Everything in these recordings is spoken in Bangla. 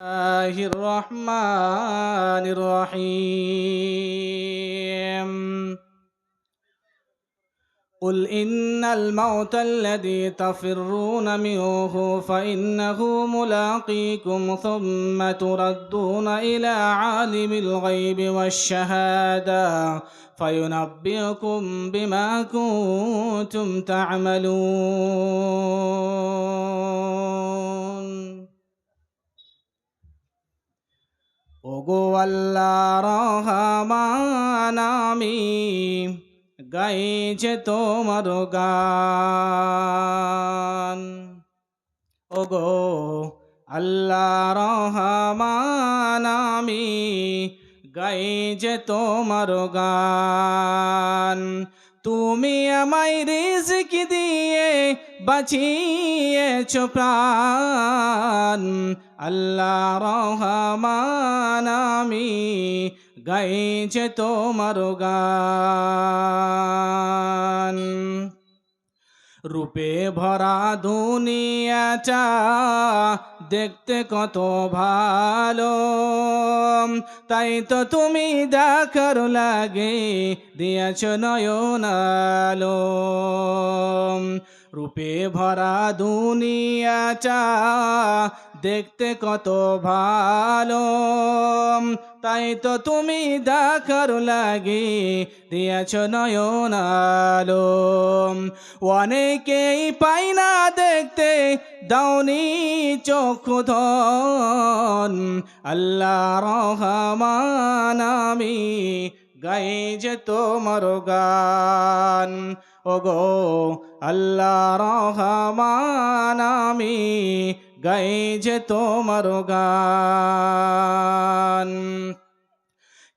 الله الرحمن الرحيم قل إن الموت الذي تفرون منه فإنه ملاقيكم ثم تردون إلى عالم الغيب والشهادة فينبئكم بما كنتم تعملون ওগো আল্লাহ রহমান আমি গাইছে তোমার গান ওগো আল্লাহ রহমান আমি গাইছে তোমার গান তুমি আমায় রিজিক দিয়ে বাঁচিয়েছো প্রাণ আল্লাহ রহমান আমি গাইছে তোমার গান রূপে ভরা দুনিয়াটা দেখতে কত ভালো তাই তো তুমি দেখার লাগে দিয়েছ নয়ন আলো রূপে ভরা দুনিয়াটা দেখতে কত ভালো তাই তো তুমি দেখার লাগে দিয়েছ নয়ন আলো অনেকেই পাই না দেখতে দাওনি চক্ষু ধন আল্লাহ রহমান আমি গাই যে তোমার গান ওগো আল্লাহ রহমান আমি গাই যে তোমার গান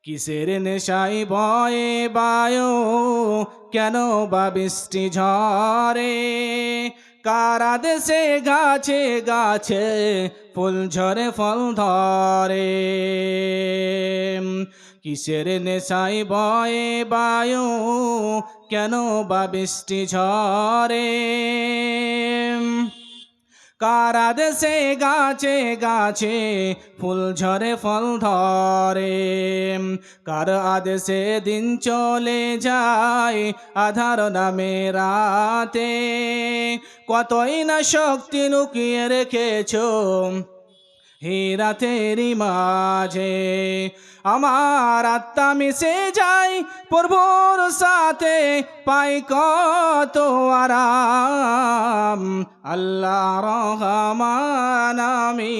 কিসের নেশাই বয়ে বায়ু কেন বা বৃষ্টি ঝরে কারা দেশে গাছে গাছে ফুল ঝরে ফল ধরে কিসের নেশাই বয়ে বায়ু কেন বা বৃষ্টি ঝরে কারা দেশে গাছে গাছে ফুল ঝরে ফল ধরে কার আদেশে দিন চলে যায় আধার নামে রাতে কতই না শক্তি লুকিয়ে রেখেছো হীরাতেরি মাঝে আমার আত্মা মিশে যায় প্রভুর সাথে পাই কত আরাম আল্লাহ রহমান আমি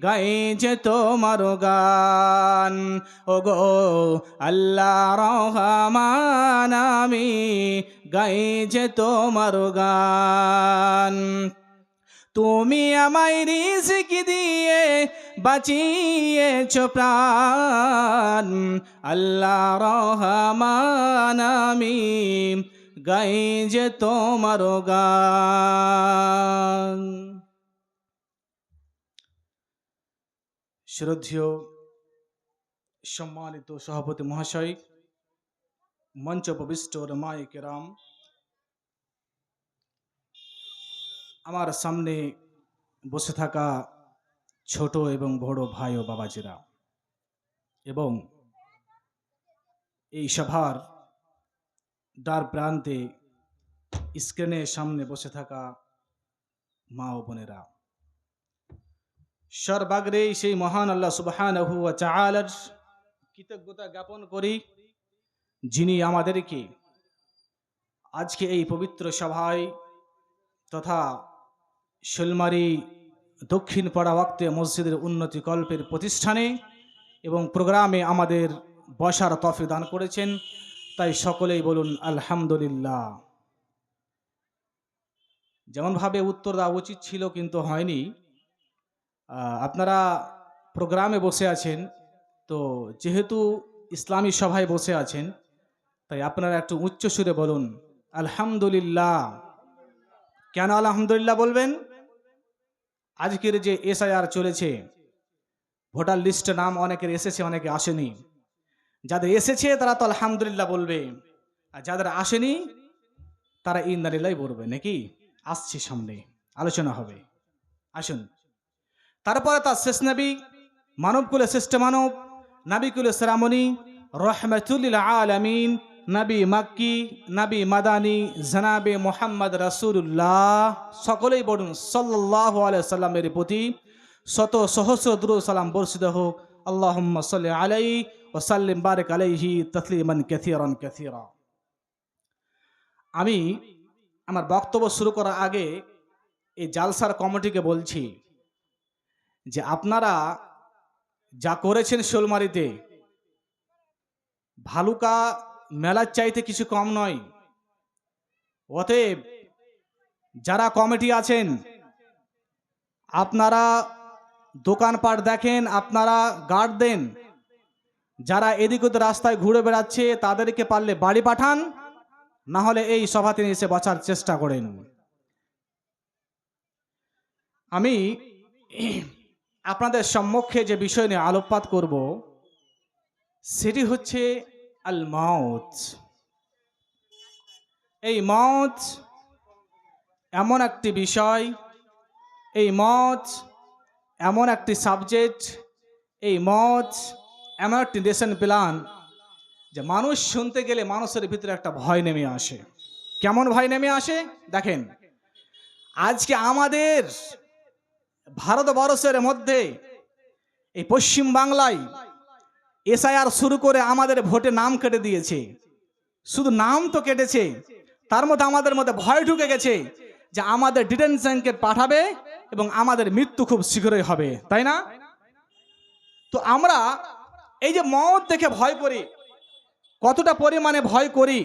গাই যে তোমার গান ওগো আল্লাহ রহমান আমি গাই যে তোমার গান তুমি আমায় রিজিক দিয়ে বাঁচিয়েছো প্রাণ আল্লাহ রহমান আমি গাই যে তোমার গান শ্রদ্ধেয় সম্মানিত সভাপতি মহাশয় মঞ্চ উপবিষ্ট ওলামায়ে কেরাম আমার সামনে বসে থাকা ছোট এবং বড় ভাই ও বাবাজিরা এবং এই সভার দ্বার প্রান্তে স্ক্রিনের সামনে বসে থাকা মা ও বোনেরা সর্বাগ্রে সেই মহান আল্লাহ সুবহানাহু ওয়া তাআলার কৃতজ্ঞতা জ্ঞাপন করি যিনি আমাদেরকে আজকে এই পবিত্র সভায় তথা শোলমারি দক্ষিণ পাড়া ওয়াক্তে মসজিদের উন্নতি কল্পের প্রতিষ্ঠানে এবং প্রোগ্রামে আমাদের বসার তৌফিক দান করেছেন তাই সকলেই বলুন আলহামদুলিল্লাহ। যেমনভাবে উত্তর দেওয়া উচিত ছিল কিন্তু হয়নি, আপনারা প্রোগ্রামে বসে আছেন তো যেহেতু ইসলামী সভায় বসে আছেন তাই আপনারা একটু উচ্চ সুরে বলুন আলহামদুলিল্লাহ। কেন আলহামদুলিল্লাহ বলবেন? আজকের যে এসআইআর চলেছে, ভোটার লিস্টে নাম অনেকের এসেছে অনেকে আসেনি, যাদের এসেছে তারা তো আলহামদুলিল্লাহ বলবে, আর যাদের আসেনি তারা ইন্নালিল্লাহ বলবে। নাকি আসছে সামনে আলোচনা হবে, আসুন। তারপরে তার শেষ নবী, মানবকুলের শ্রেষ্ঠ মানব, নবীকুলের সেরামণি, রহমতুল্লিল আলামিন, নবী মাক্কি, নবী মাদানী, জনাবে মোহাম্মদ রাসূলুল্লাহ, সকলেই বলুন সাল্লাল্লাহু আলাইহি সাল্লামের প্রতি শত সহস্র দুরূদ সালাম বর্ষিত হোক। আল্লাহুম্মা সাল্লি আলাইহি ওয়া সাল্লিম বারিক আলাইহি তাসলিমান কাসীরান কাসীরা। আমি আমার বক্তব্য শুরু করার আগে এই জালসার কমিটিকে বলছি যে আপনারা যা করেছেন শোলমারিতে, ভালুকা মেলার চাইতে কিছু কম নয়। অতএব যারা কমিটি আছেন, আপনারা দোকানপাট দেখেন, আপনারা গার্ড দেন। যারা এদিক ওদিক রাস্তায় ঘুরে বেড়াচ্ছে তাদেরকে পারলে বাড়ি পাঠান, না হলে এই সভাতে এসে বাঁচার চেষ্টা করেন। আমি আপনাদের সম্মুখে যে বিষয় নিয়ে আলোকপাত করব সেটি হচ্ছে আল মাউত। এই মত এমন একটি বিষয়, এই মত এমন একটি সাবজেক্ট, এই মত এমন একটি লেসন প্ল্যান যে মানুষ শুনতে গেলে মানুষের ভিতরে একটা ভয় নেমে আসে। কেমন ভয় নেমে আসে দেখেন, আজকে আমাদের ভারতবর্ষের মধ্যে এই পশ্চিম বাংলায় এসআইআর শুরু করে আমাদের ভোটে নাম কেটে দিয়েছে। শুধু নাম তো কেটেছে, তার মধ্যে আমাদের মধ্যে ভয় ঢুকে গেছে যে আমাদের ডিটেনশনকে পাঠাবে এবং আমাদের মৃত্যু খুব শীঘ্রই হবে, তাই না? তো আমরা এই যে মওত দেখে ভয় করি, কতটা পরিমাণে ভয় করি,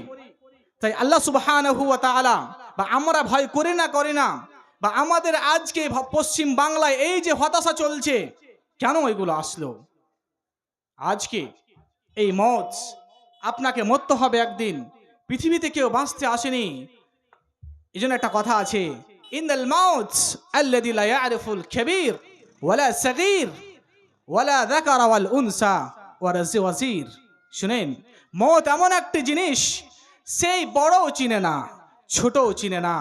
তাই আল্লাহ সুবহানাহু ওয়া তাআলা, বা আমরা ভয় করি না, বা আমাদের আজকে পশ্চিম বাংলায় এই যে হতাশা চলছে, কেন এগুলো আসলো? আজকে এই মওত, আপনাকে মরতে হবে একদিন। পৃথিবীতে কেউ বাঁচতে আসেনি। এই জন্য একটা কথা আছে, ইন্নাল মাউত আল্লাযী লা ইয়ারিফুল কাবীর ওয়ালা সাগীর ওয়ালা যাকারা ওয়াল উনসা ওয়াজির। শুনেন, মওত এমন একটি জিনিস, সেই বড়ও চিনে না, ছোটও চিনে না,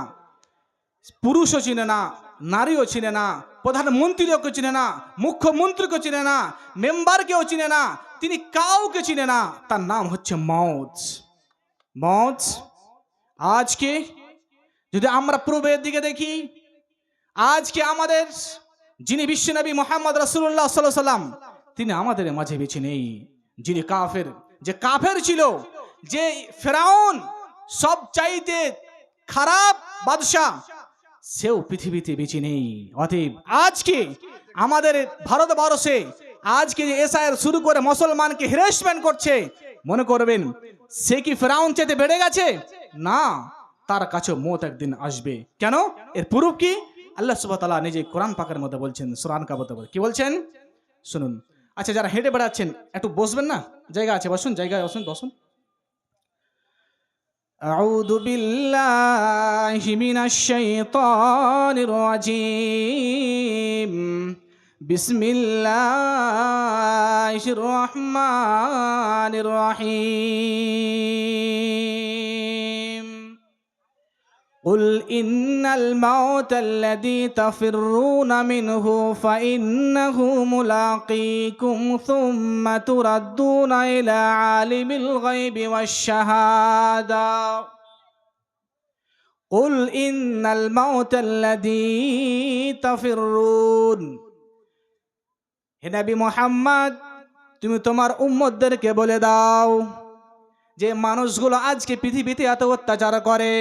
পুরুষও চিনে না, নারীও চিনে না, প্রধানমন্ত্রীকে চিনে না, মুখ্যমন্ত্রীকে চিনে না, মেম্বারকেও চিনে না, তিনি কাউকে চিনে না। তার নাম হচ্ছে মওত। মওত আজকে যদি আমরা পূর্বের দিকে দেখি, আজকে আমাদের যিনি বিশ্বনবী মোহাম্মদ রাসূলুল্লাহ সাল্লাল্লাহু আলাইহি সাল্লাম, তিনি আমাদের মাঝে বেঁচে নেই। যিনি কাফের, যে কাফের ছিল, যে ফেরাউন সব চাইতে খারাপ বাদশা, সেও পৃথিবীতে বেঁচে নেই। অতএব আজকে আমাদের ভারতবর্ষে আজকে যে এসআইআর শুরু করে মুসলমানকে হ্যারাসমেন্ট করছে, মনে করবেন সে কি ফেরাউন চাইতে বেড়ে গেছে? না, তার কাছে মওত একদিন আসবে। কেন? এর প্রুফ কি? আল্লাহ সুবহানাহু ওয়া তাআলা নিজে কোরআন পাকের মধ্যে বলছেন, সূরা আনকাবুতে কি বলছেন শুনুন। আচ্ছা, যারা হেঁটে বেড়াচ্ছেন একটু বসবেন না? জায়গা আছে, বসুন, জায়গায় বসুন, বসুন। আউযু বিল্লাহি মিনাশ শাইতানির রাজীম। বিসমিল্লাহির রহমানির রহিম। قل إن الموت الذي تفرون منه فإنه ملاقيكم ثم تردون إلى عالم الغيب والشهادة قل إن الموت الذي تفرون। হে নবী মুহাম্মদ, তুমি তোমার উম্মতদেরকে বলে দাও যে মানুষগুলো আজকে পৃথিবীতে এত অত্যাচার করে,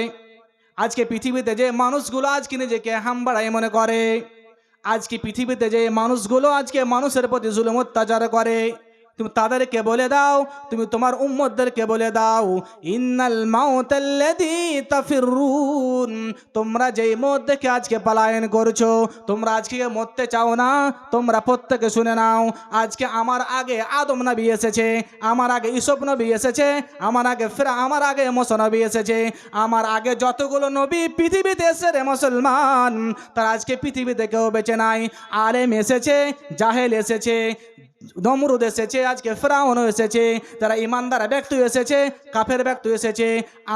আজকে পৃথিবীতে যে মানুষগুলো আজকে নিজেকে হামবাড়াই মনে করে, আজকে পৃথিবীতে যে মানুষগুলো আজকে মানুষের প্রতি জুলুম অত্যাচার করে, তুমি তাদেরকে বলে দাও, তুমি তোমার উম্মতদেরকে বলে দাও, ইন্নাল মাউতাল্লাযী তাফিরুন, তোমরা যেই মওত দেখে আজকে পলায়ন করছো, তোমরা আজকে মরতে চাও না, তোমরা প্রত্যেকে শুনে নাও, আজকে আমার আগে আদম নবী এসেছে, আমার আগে ইউসুফ নবী এসেছে, আমার আগে মুসা নবী এসেছে, আমার আগে যতগুলো নবী পৃথিবীতে এসে রে মুসলমান, তারা আজকে পৃথিবীতে কেউ বেঁচে নাই। আলেম এসেছে, জাহেল এসেছে, নমরুদ এসেছে, আজকে ফেরাউন এসেছে, যারা ইমানদার ব্যক্তি এসেছে, কাফের ব্যক্তি এসেছে।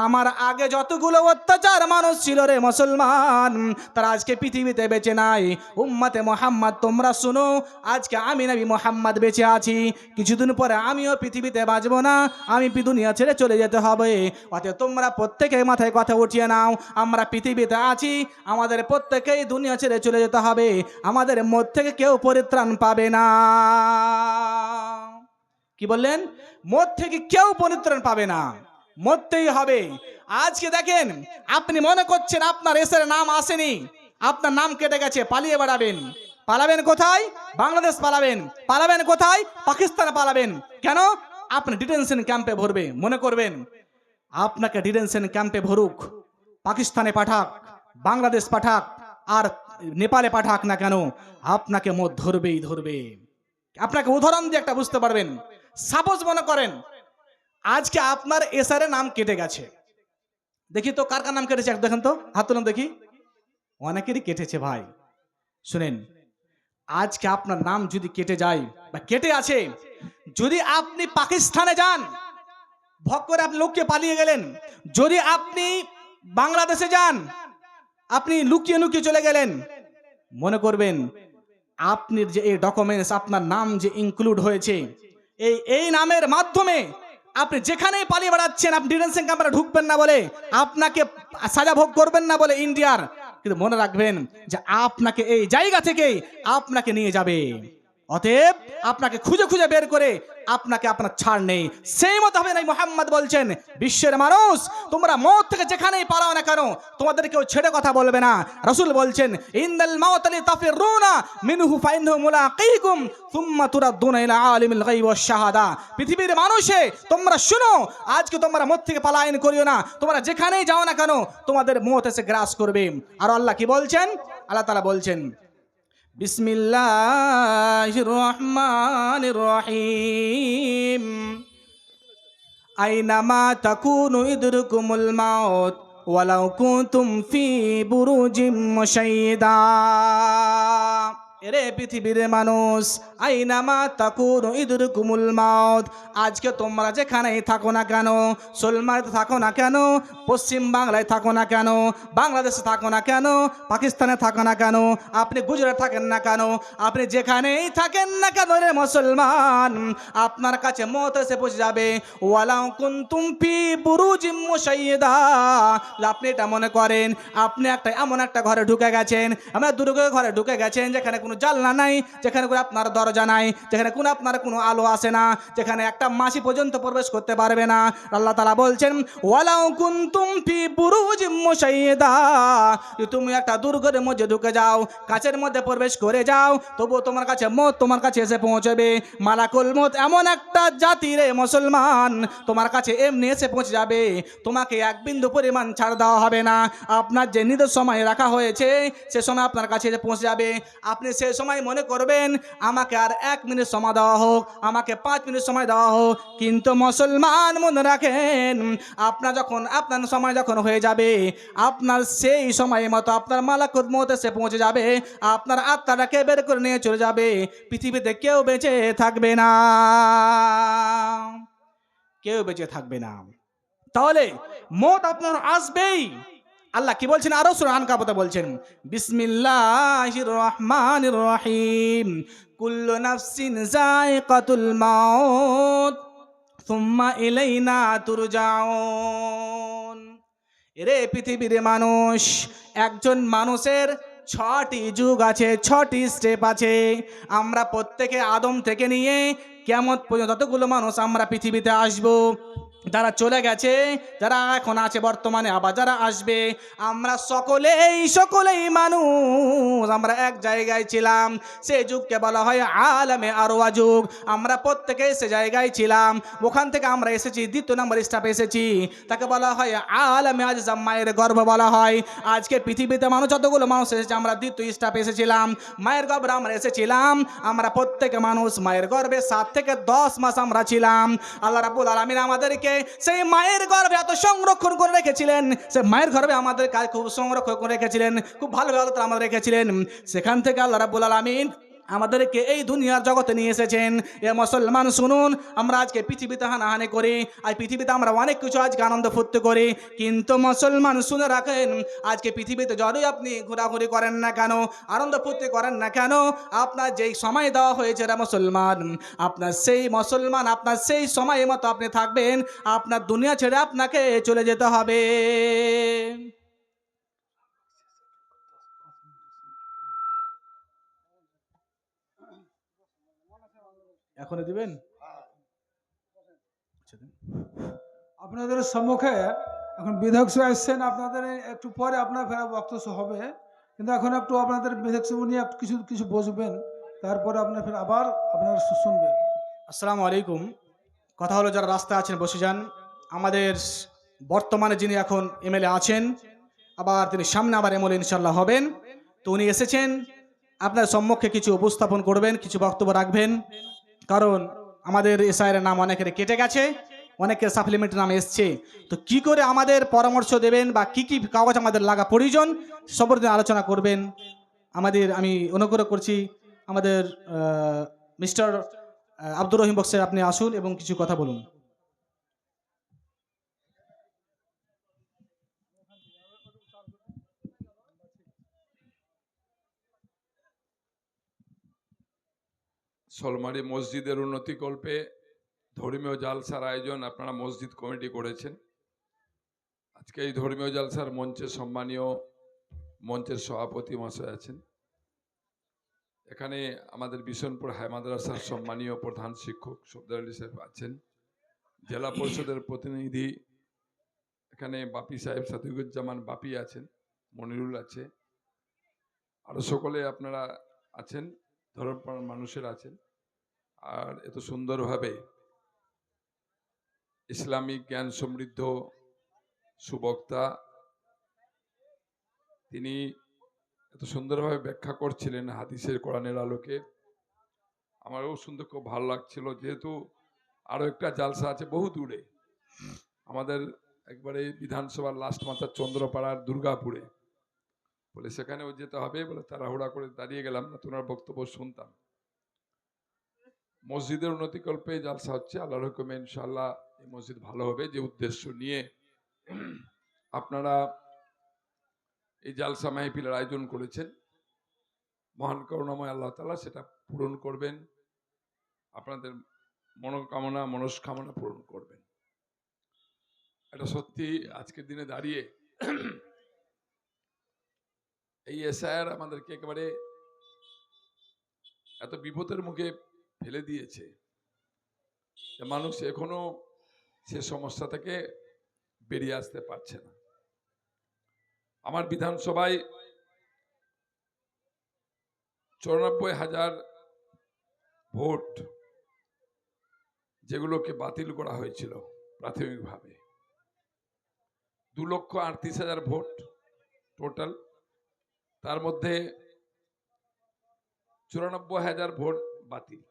আমার আগে যতগুলো অত্যাচার মানুষ ছিল রে মুসলমান, তারা আজকে পৃথিবীতে বেঁচে নাই। উম্মতে মোহাম্মদ তোমরা শুনো, আজকে আমি নবী মোহাম্মদ বেঁচে আছি, কিছুদিন পরে আমিও পৃথিবীতে বাঁচবো না, আমি দুনিয়া ছেড়ে চলে যেতে হবে। অতএব তোমরা প্রত্যেকে মাথায় কথা উঠিয়ে নাও, আমরা পৃথিবীতে আছি, আমাদের প্রত্যেকেই দুনিয়া ছেড়ে চলে যেতে হবে, আমাদের মধ্যে থেকে কেউ পরিত্রাণ পাবে না। কি বললেন? মত থেকে কেউ পরিত্রাণ পাবে না, মরতেই হবে। আজকে দেখেন, আপনি মনে করছেন আপনার এসের নাম আসেনি, আপনার নাম কেটে গেছে, পালিয়ে বেড়াবেন। পালাবেন কোথায়? বাংলাদেশ পালাবেন। পালাবেন কোথায়? পাকিস্তানে পালাবেন। কেন? আপনি ডিটেনশন ক্যাম্পে ভরবে। মনে করবেন আপনাকে ডিটেনশন ক্যাম্পে ভরুক, পাকিস্তানে পাঠাক, বাংলাদেশ পাঠাক, আর নেপালে পাঠাক না কেন, আপনাকে মত ধরবেই ধরবে। আপনাকে উদাহরণ দিয়ে একটা বুঝতে পারবেন। সাপোজ মনে করেন আজকে আপনার এসআর নাম কেটে গেছে, দেখি তো কার কার নাম কেটেছে, দেখেন তো, হাত তুলুন দেখি। অনেকেরই কেটেছে ভাই। শুনেন, আজকে আপনার নাম যদি কেটে যায় বা কেটে আছে, যদি আপনি পাকিস্তানে যান, ভক করে আপনি লোককে পালিয়ে গেলেন, যদি আপনি বাংলাদেশে যান, আপনি লুকিয়ে লুকিয়ে চলে গেলেন, মনে করবেন আপনার যে এই ডকুমেন্টস, আপনার নাম যে ইনক্লুড হয়েছে, এই নামের মাধ্যমে আপনি যেখানেই পালিয়ে বেড়াচ্ছেন, আপনি ডিটেনশন ক্যাম্পে ঢুকবেন না বলে, আপনাকে সাজা ভোগ করবেন না বলে ইন্ডিয়ার, কিন্তু মনে রাখবেন যে আপনাকে এই জায়গা থেকেই আপনাকে নিয়ে যাবে। অতএব আপনাকে খুঁজে খুঁজে বের করে আপনাকে আপনার ছাড় নেই। সেই মতো হবে না। মুহাম্মদ বলছেন, বিশ্বের মানুষ তোমরা মওত থেকে যেখানেই পালাও না কেন, তোমাদের কেউ ছেড়ে কথা বলবে না। রাসূল বলছেন, ইন্নাল মাউত লি তাফিরুনা মিনহু ফাইনহু মুলাকিকুম সুম্মা তুরাদ্দুনা ইলা আলিমিল গায়ব ওয়াশ শাহাদা। পৃথিবীর মানুষে তোমরা শুনো, আজকে তোমরা মওত থেকে পলায়ন করিও না, তোমরা যেখানেই যাও না কেন তোমাদের মওত এসে গ্রাস করবে। আর আল্লাহ কি বলছেন? আল্লাহ তাআলা বলছেন, বিসমিল্লাহির রহমানির রহিম, আইনামা তাকুনু ইদরকুমুল মাউত ওয়ালাউ কুনতুম ফি বুরুজিম মুশাইয়্যিদা। এরে পৃথিবীর মানুষ, আইনামা তাকুনু ইদরকুমুল মাউত, আজকে তোমরা যেখানেই থাকো না কেন, সলমাতে থাকো না কেন, পশ্চিম বাংলায় থাকো না কেন, বাংলাদেশে থাকো না কেন, পাকিস্তানে থাকো না কেন, আপনি গুজরাট থাকেন না কেন, আপনি যেখানেই থাকেন না কেন রে মুসলমান, আপনার কাছে মওত এসে পৌঁছে যাবে। ওয়ালাউ কুনতুম ফি বুরুজিম মুশাইয়্যিদা। আপনি এটা মনে করেন আপনি এমন একটা ঘরে ঢুকে গেছেন, আমরা দুর্গের ঘরে ঢুকে গেছেন, যেখানে কোনো জানলা নাই, যেখানে কোনো আপনার দরজা নাই, যেখানে কোনো আপনার কোনো আলো আসে না, যেখানে একটা মাছি পর্যন্ত প্রবেশ করতে পারবে না। আল্লাহ তাআলা বলছেন, ওয়ালাউ কুনতুম ফি বুরুজিম মুশাইয়্যিদা, তুমি একটা দুর্গের মধ্যে ঢুকে যাও, কাচের মধ্যে প্রবেশ করে যাও, তবু তোমার কাছে মওত তোমার কাছে এসে পৌঁছবে। মালাকুল মওত এমন একটা জাতি রে মুসলমান, তোমার কাছে এমনি এসে পৌঁছে যাবে, তোমাকে এক বিন্দু পরিমাণ ছাড় দেওয়া হবে না। আপনার যে নির্দিষ্ট সময় রাখা হয়েছে সে সময় আপনার কাছে এসে পৌঁছে যাবে। আপনি সেই সময় মনে করবেন আমাকে আর 1 মিনিট সময় দেওয়া হোক, আমাকে 5 মিনিট সময় দেওয়া হোক, কিন্তু মুসলমান মনে রাখেন, আপনার সময় যখন হয়ে যাবে, আপনার সেই সময় মতো আপনার মালাকুল মওত এসে পৌঁছে যাবে, আপনার আত্মাটাকে বের করে নিয়ে চলে যাবে, পৃথিবীতে কেউ বেঁচে থাকবে না, কেউ বেঁচে থাকবে না। তাহলে মওত আপনার আসবেই। আল্লাহ কি বলছেন? আরো সূরা আনকাবুতে বলছেন, বিসমিল্লাহির রহমানির রহিম, কুল্লু নাফসিন যায়িকাতুল মাউত সুম্মা ইলাইনা তুরজাউন। এরে পৃথিবীর মানুষ, একজন মানুষের 6টি যুগ আছে, 6টি স্টেপ আছে। আমরা প্রত্যেকে আদম থেকে নিয়ে কিয়ামত পর্যন্ত যতগুলো মানুষ আমরা পৃথিবীতে আসবো, যারা চলে গেছে, যারা এখন আছে বর্তমানে, আবার যারা আসবে, আমরা সকলেই মানুষ, আমরা এক জায়গায় ছিলাম। সেই যুগকে বলা হয় আলামে আরওয়া যুগ। আমরা প্রত্যেকে সে জায়গায় ছিলাম, ওখান থেকে আমরা এসেছি, 2 নম্বর স্টেপে এসেছি, তাকে বলা হয় আলামে আজজাম, মায়ের গর্ভ বলা হয়। আজকে পৃথিবীতে মানুষ যতগুলো মানুষ এসেছে, আমরা 2য় স্টেপে এসেছিলাম, মায়ের গর্ভে আমরা এসেছিলাম। আমরা প্রত্যেকে মানুষ, মায়ের গর্ভে 7 থেকে 10 মাস আমরা ছিলাম। আল্লাহ রাব্বুল আলামিন আমাদেরকে সেই মায়ের গর্ভে এত সংরক্ষণ করে রেখেছিলেন, সেই মায়ের গর্ভে আমাদের খুব সংরক্ষণ করে রেখেছিলেন, খুব ভালোভাবে আমাদের রেখেছিলেন। সেখান থেকে আল্লাহ রাব্বুল আলামিন আমাদেরকে এই দুনিয়ার জগতে নিয়ে এসেছেন। এ মুসলমান শুনুন, আমরা আজকে পৃথিবীতে হানাহানি করি, আর পৃথিবীতে আমরা অনেক কিছু আজকে আনন্দ ফুর্তি করি, কিন্তু মুসলমান শুনে রাখেন, আজকে পৃথিবীতে যতই আপনি ঘোরাঘুরি করেন না কেন, আনন্দ ফুর্তি করেন না কেন, আপনার যেই সময় দেওয়া হয়েছে রে মুসলমান, আপনার সেই সময় মতো আপনি থাকবেন, আপনার দুনিয়া ছেড়ে আপনাকে চলে যেতে হবে। এখনই দিবেন? আপনাদের সম্মুখে এখন বিধায়ক সাহেব আসছেন, আপনাদের একটু পরে আপনার ফেরা বক্তব্য হবে, কিন্তু এখন একটু আপনাদের বিধায়ক সাহেব উনি একটু কিছু কিছু বসবেন, তারপরে আপনার ফের আবার আপনারা শুনবেন। আসসালামু আলাইকুম। কথা হলো, যারা রাস্তায় আছেন বসে যান। আমাদের বর্তমানে যিনি এখন এমএলএ আছেন, আবার তিনি সামনে আবার এমএলএ ইনশাল্লাহ হবেন, তো উনি এসেছেন আপনার সম্মুখে কিছু উপস্থাপন করবেন, কিছু বক্তব্য রাখবেন। কারণ আমাদের এসআইয়ের নাম অনেকের কেটে গেছে, অনেকের সাপ্লিমেন্টের নাম এসছে, তো কি করে আমাদের পরামর্শ দেবেন বা কি কি কাগজ আমাদের লাগা প্রয়োজন সব নিয়ে আলোচনা করবেন। আমি অনুগ্রহ করছি আমাদের মিস্টার আব্দুর রহিম বক্সে আপনি আসুন এবং কিছু কথা বলুন। শোলমারি মসজিদের উন্নতিকল্পে ধর্মীয় জালসার আয়োজন আপনারা মসজিদ কমিটি করেছেন। আজকে এই ধর্মীয় জালসার সম্মানীয় মঞ্চের সভাপতি মহাশয় আছেন। এখানে আমাদের বিশনপুর হাই মাদ্রাসার সম্মানীয় প্রধান শিক্ষক সফদর আলী সাহেব আছেন, জেলা পরিষদের প্রতিনিধি এখানে বাপি সাহেব সাদিকুজ্জামান বাপি আছেন, মনিরুল আছে, আরো সকলে আপনারা আছেন, ধর্মপ্রাণ মানুষের আছেন। আর এত সুন্দরভাবে ইসলামিক জ্ঞান সমৃদ্ধ সুবক্তা তিনি এত সুন্দরভাবে ব্যাখ্যা করছিলেন হাদিসের কোরআনের আলোকে, আমারও শুনতে খুব ভালো লাগছিল। যেহেতু আরো একটা জালসা আছে বহু দূরে, আমাদের একবারে বিধানসভার লাস্ট মাথা চন্দ্রপাড়ার দুর্গাপুরে, বলে সেখানেও যেতে হবে, বলে তাড়াহুড়া করে দাঁড়িয়ে গেলাম, না তোমার বক্তব্য শুনতাম। মসজিদের উন্নতিকল্পে জালসা হচ্ছে, আল্লাহর হুকুমে ইনশাআল্লাহ এই মসজিদ ভালো হবে। যে উদ্দেশ্য নিয়ে আপনারা এই জালসা মাহফিলের আয়োজন করেছেন, মহান করুণাময় আল্লাহ তাআলা সেটা পূরণ করবেন, আপনাদের মনস্কামনা পূরণ করবেন। এটা সত্যি আজকের দিনে দাঁড়িয়ে এই এসআইআর আমাদেরকে একেবারে এত বিপদের মুখে ফেলে দিয়েছে যে মানুষ এখনো সে সমস্যা থেকে বেরিয়ে আসতে পারছে না। আমার বিধানসভায় 94,000 ভোট যেগুলোকে বাতিল করা হয়েছিল প্রাথমিকভাবে, 2,38,000 ভোট টোটাল, তার মধ্যে 94,000 ভোট বাতিল,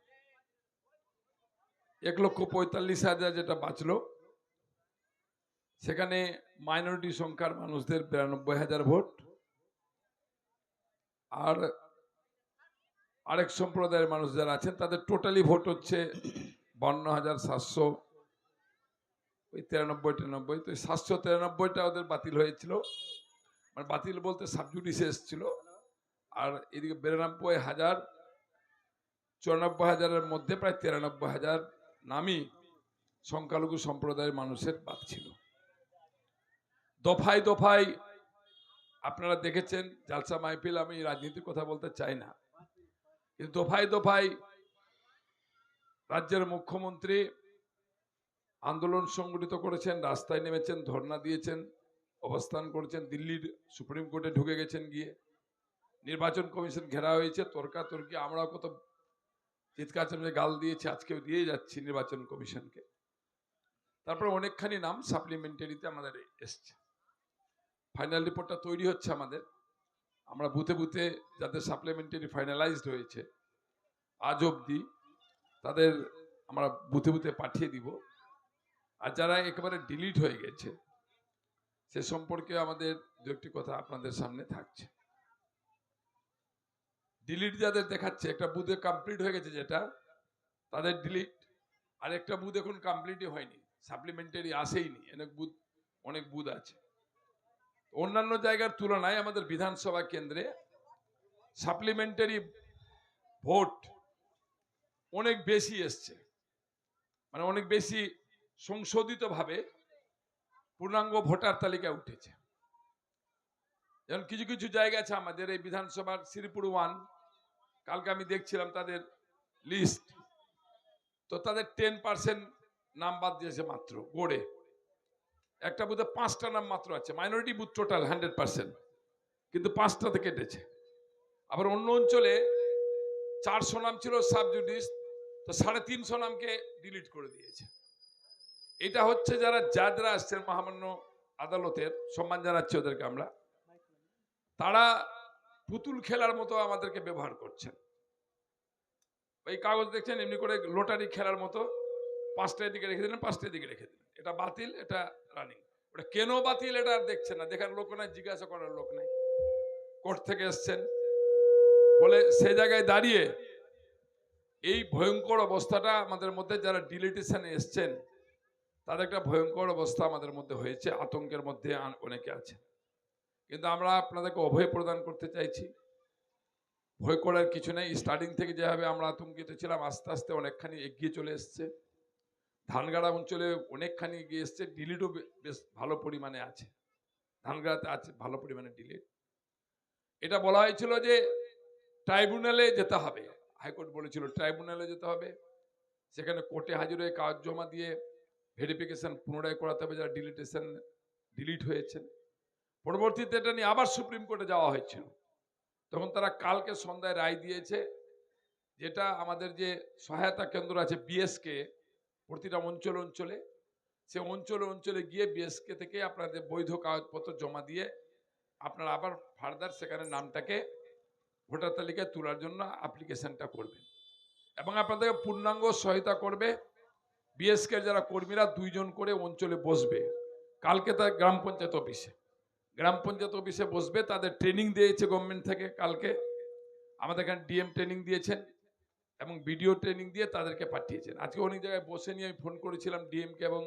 1,45,000 যেটা বাঁচলো সেখানে মাইনরিটি সংখ্যার মানুষদের 92,000 ভোট, আর আরেক সম্প্রদায়ের মানুষ যারা আছেন তাদের টোটালি ভোট হচ্ছে 52,700, ওই 93-93, তো 793টা ওদের বাতিল হয়েছিল, মানে বাতিল বলতে সাবজুডিসে এসেছিল। আর এদিকে 92,000, 94,000-এর মধ্যে প্রায় 93,000 নামই সংখ্যালঘু সম্প্রদায়ের মানুষের বাদ ছিল। দফায় দফায় আপনারা দেখেছেন জালসা মাহফিল, আমি রাজনীতির কথা বলতে চাই না, কিন্তু দফায় দফায় রাজ্যের মুখ্যমন্ত্রী আন্দোলন সংগঠিত করেছেন, রাস্তায় নেমেছেন, ধর্ণা দিয়েছেন, অবস্থান করেছেন, দিল্লির সুপ্রিম কোর্টে ঢুকে গেছেন, গিয়ে নির্বাচন কমিশন ঘেরা হয়েছে, তর্কাতর্কি, আমরাও কত চিৎকার চেঁচিয়ে গাল দিয়েছি, আজকেও দিয়ে যাচ্ছি নির্বাচন কমিশনকে। তারপর অনেকখানি নাম সাপ্লিমেন্টারিতে আমাদের এসছে, ফাইনাল রিপোর্টটা তৈরি হচ্ছে আমাদের, আমরা বুথে বুথে যাদের সাপ্লিমেন্টারি ফাইনালাইজড হয়েছে আজ অবধি তাদের আমরা বুথে বুথে পাঠিয়ে দিব। আর যারা একেবারে ডিলিট হয়ে গেছে সে সম্পর্কে আমাদের দু একটি কথা আপনাদের সামনে থাকছে। ডিলিট যাদের দেখাচ্ছে, একটা বুথে কমপ্লিট হয়ে গেছে যেটা, তাদের ডিলিট, আর একটা বুথ এখন কমপ্লিটই হয়নি, সাপ্লিমেন্টারি আসেইনি, অনেক বুথ আছে। অন্যান্য জায়গার তুলনায় আমাদের বিধানসভা কেন্দ্রে সাপ্লিমেন্টারি ভোট অনেক বেশি এসছে, মানে অনেক বেশি সংশোধিত ভাবে পূর্ণাঙ্গ ভোটার তালিকায় উঠেছে। যেমন কিছু কিছু জায়গা আছে আমাদের এই বিধানসভার শ্রীপুর 1, কালকে আমি দেখছিলাম তাদের লিস্ট, তো তাদের 10% নাম বাদ দিয়েছে মাত্র গড়ে, একটা বুথে 5টা নাম মাত্র আছে, মাইনরিটি বুথ টোটাল 100%, কিন্তু 5টাতে কেটেছে। আবার অন্য অঞ্চলে 400 নাম ছিল সাবজুডিস, তো 350 নামকে ডিলিট করে দিয়েছে। এটা হচ্ছে যারা জাজরা আসছেন মহামান্য আদালতের, সম্মান জানাচ্ছি ওদেরকে আমরা, তারা পুতুল খেলার মতো আমাদেরকে ব্যবহার করছেন। এই কাগজ দেখছেন এমনি করে লটারি খেলার মতো, 5টার দিকে রেখে দিলেন, 5টার দিকে রেখে দিলেন, এটা বাতিল, এটা রানিং। ওটা কেন বাতিল এটা আর দেখছেন না, দেখার লোক নাই, জিজ্ঞাসা করার লোক নাই, কোর্ট থেকে এসছেন। ফলে সে জায়গায় দাঁড়িয়ে এই ভয়ঙ্কর অবস্থাটা আমাদের মধ্যে, যারা ডিলিটেশনে এসছেন তাদের একটা ভয়ঙ্কর অবস্থা আমাদের মধ্যে হয়েছে, আতঙ্কের মধ্যে অনেকে আছে। কিন্তু আমরা আপনাদেরকে অভয় প্রদান করতে চাইছি, ভয় করার কিছু নেই। স্টার্টিং থেকে যেভাবে আমরা আতঙ্কিত ছিলাম, আস্তে আস্তে অনেকখানি এগিয়ে চলে এসছে, ধানগাড়া অঞ্চলে অনেকখানি এগিয়ে এসছে, ডিলিটও বেশ ভালো পরিমাণে আছে, ধানগাড়াতে আছে ভালো পরিমাণে ডিলিট। এটা বলা হয়েছিল যে ট্রাইব্যুনালে যেতে হবে, হাইকোর্ট বলেছিল ট্রাইব্যুনালে যেতে হবে, সেখানে কোর্টে হাজির হয়ে কাগজ জমা দিয়ে ভেরিফিকেশন পুনরায় করাতে হবে যারা ডিলিট হয়েছে। পরবর্তীতে এটা নিয়ে আবার সুপ্রিম কোর্টে যাওয়া হয়েছিল, তখন তারা কালকে সন্ধ্যায় রায় দিয়েছে, যেটা আমাদের যে সহায়তা কেন্দ্র আছে বিএসকে প্রতিটা অঞ্চলে, সে অঞ্চলে গিয়ে বিএসকে থেকে আপনাদের বৈধ কাগজপত্র জমা দিয়ে আপনারা আবার ফার্দার সেখানে নামটাকে ভোটার তালিকায় তোলার জন্য অ্যাপ্লিকেশনটা করবেন, এবং আপনাদের পূর্ণাঙ্গ সহায়তা করবে বিএসকে যারা কর্মীরা 2 জন করে অঞ্চলে বসবে। কালকে তার গ্রাম পঞ্চায়েত অফিসে বসবে, তাদের ট্রেনিং দিয়েছে গভর্নমেন্ট থেকে, কালকে আমাদের এখানে ডিএম ট্রেনিং দিয়েছেন এবং বিডিও ট্রেনিং দিয়ে তাদেরকে পাঠিয়েছেন। আজকে অনেক জায়গায় বসে নিয়ে আমি ফোন করেছিলাম ডিএমকে এবং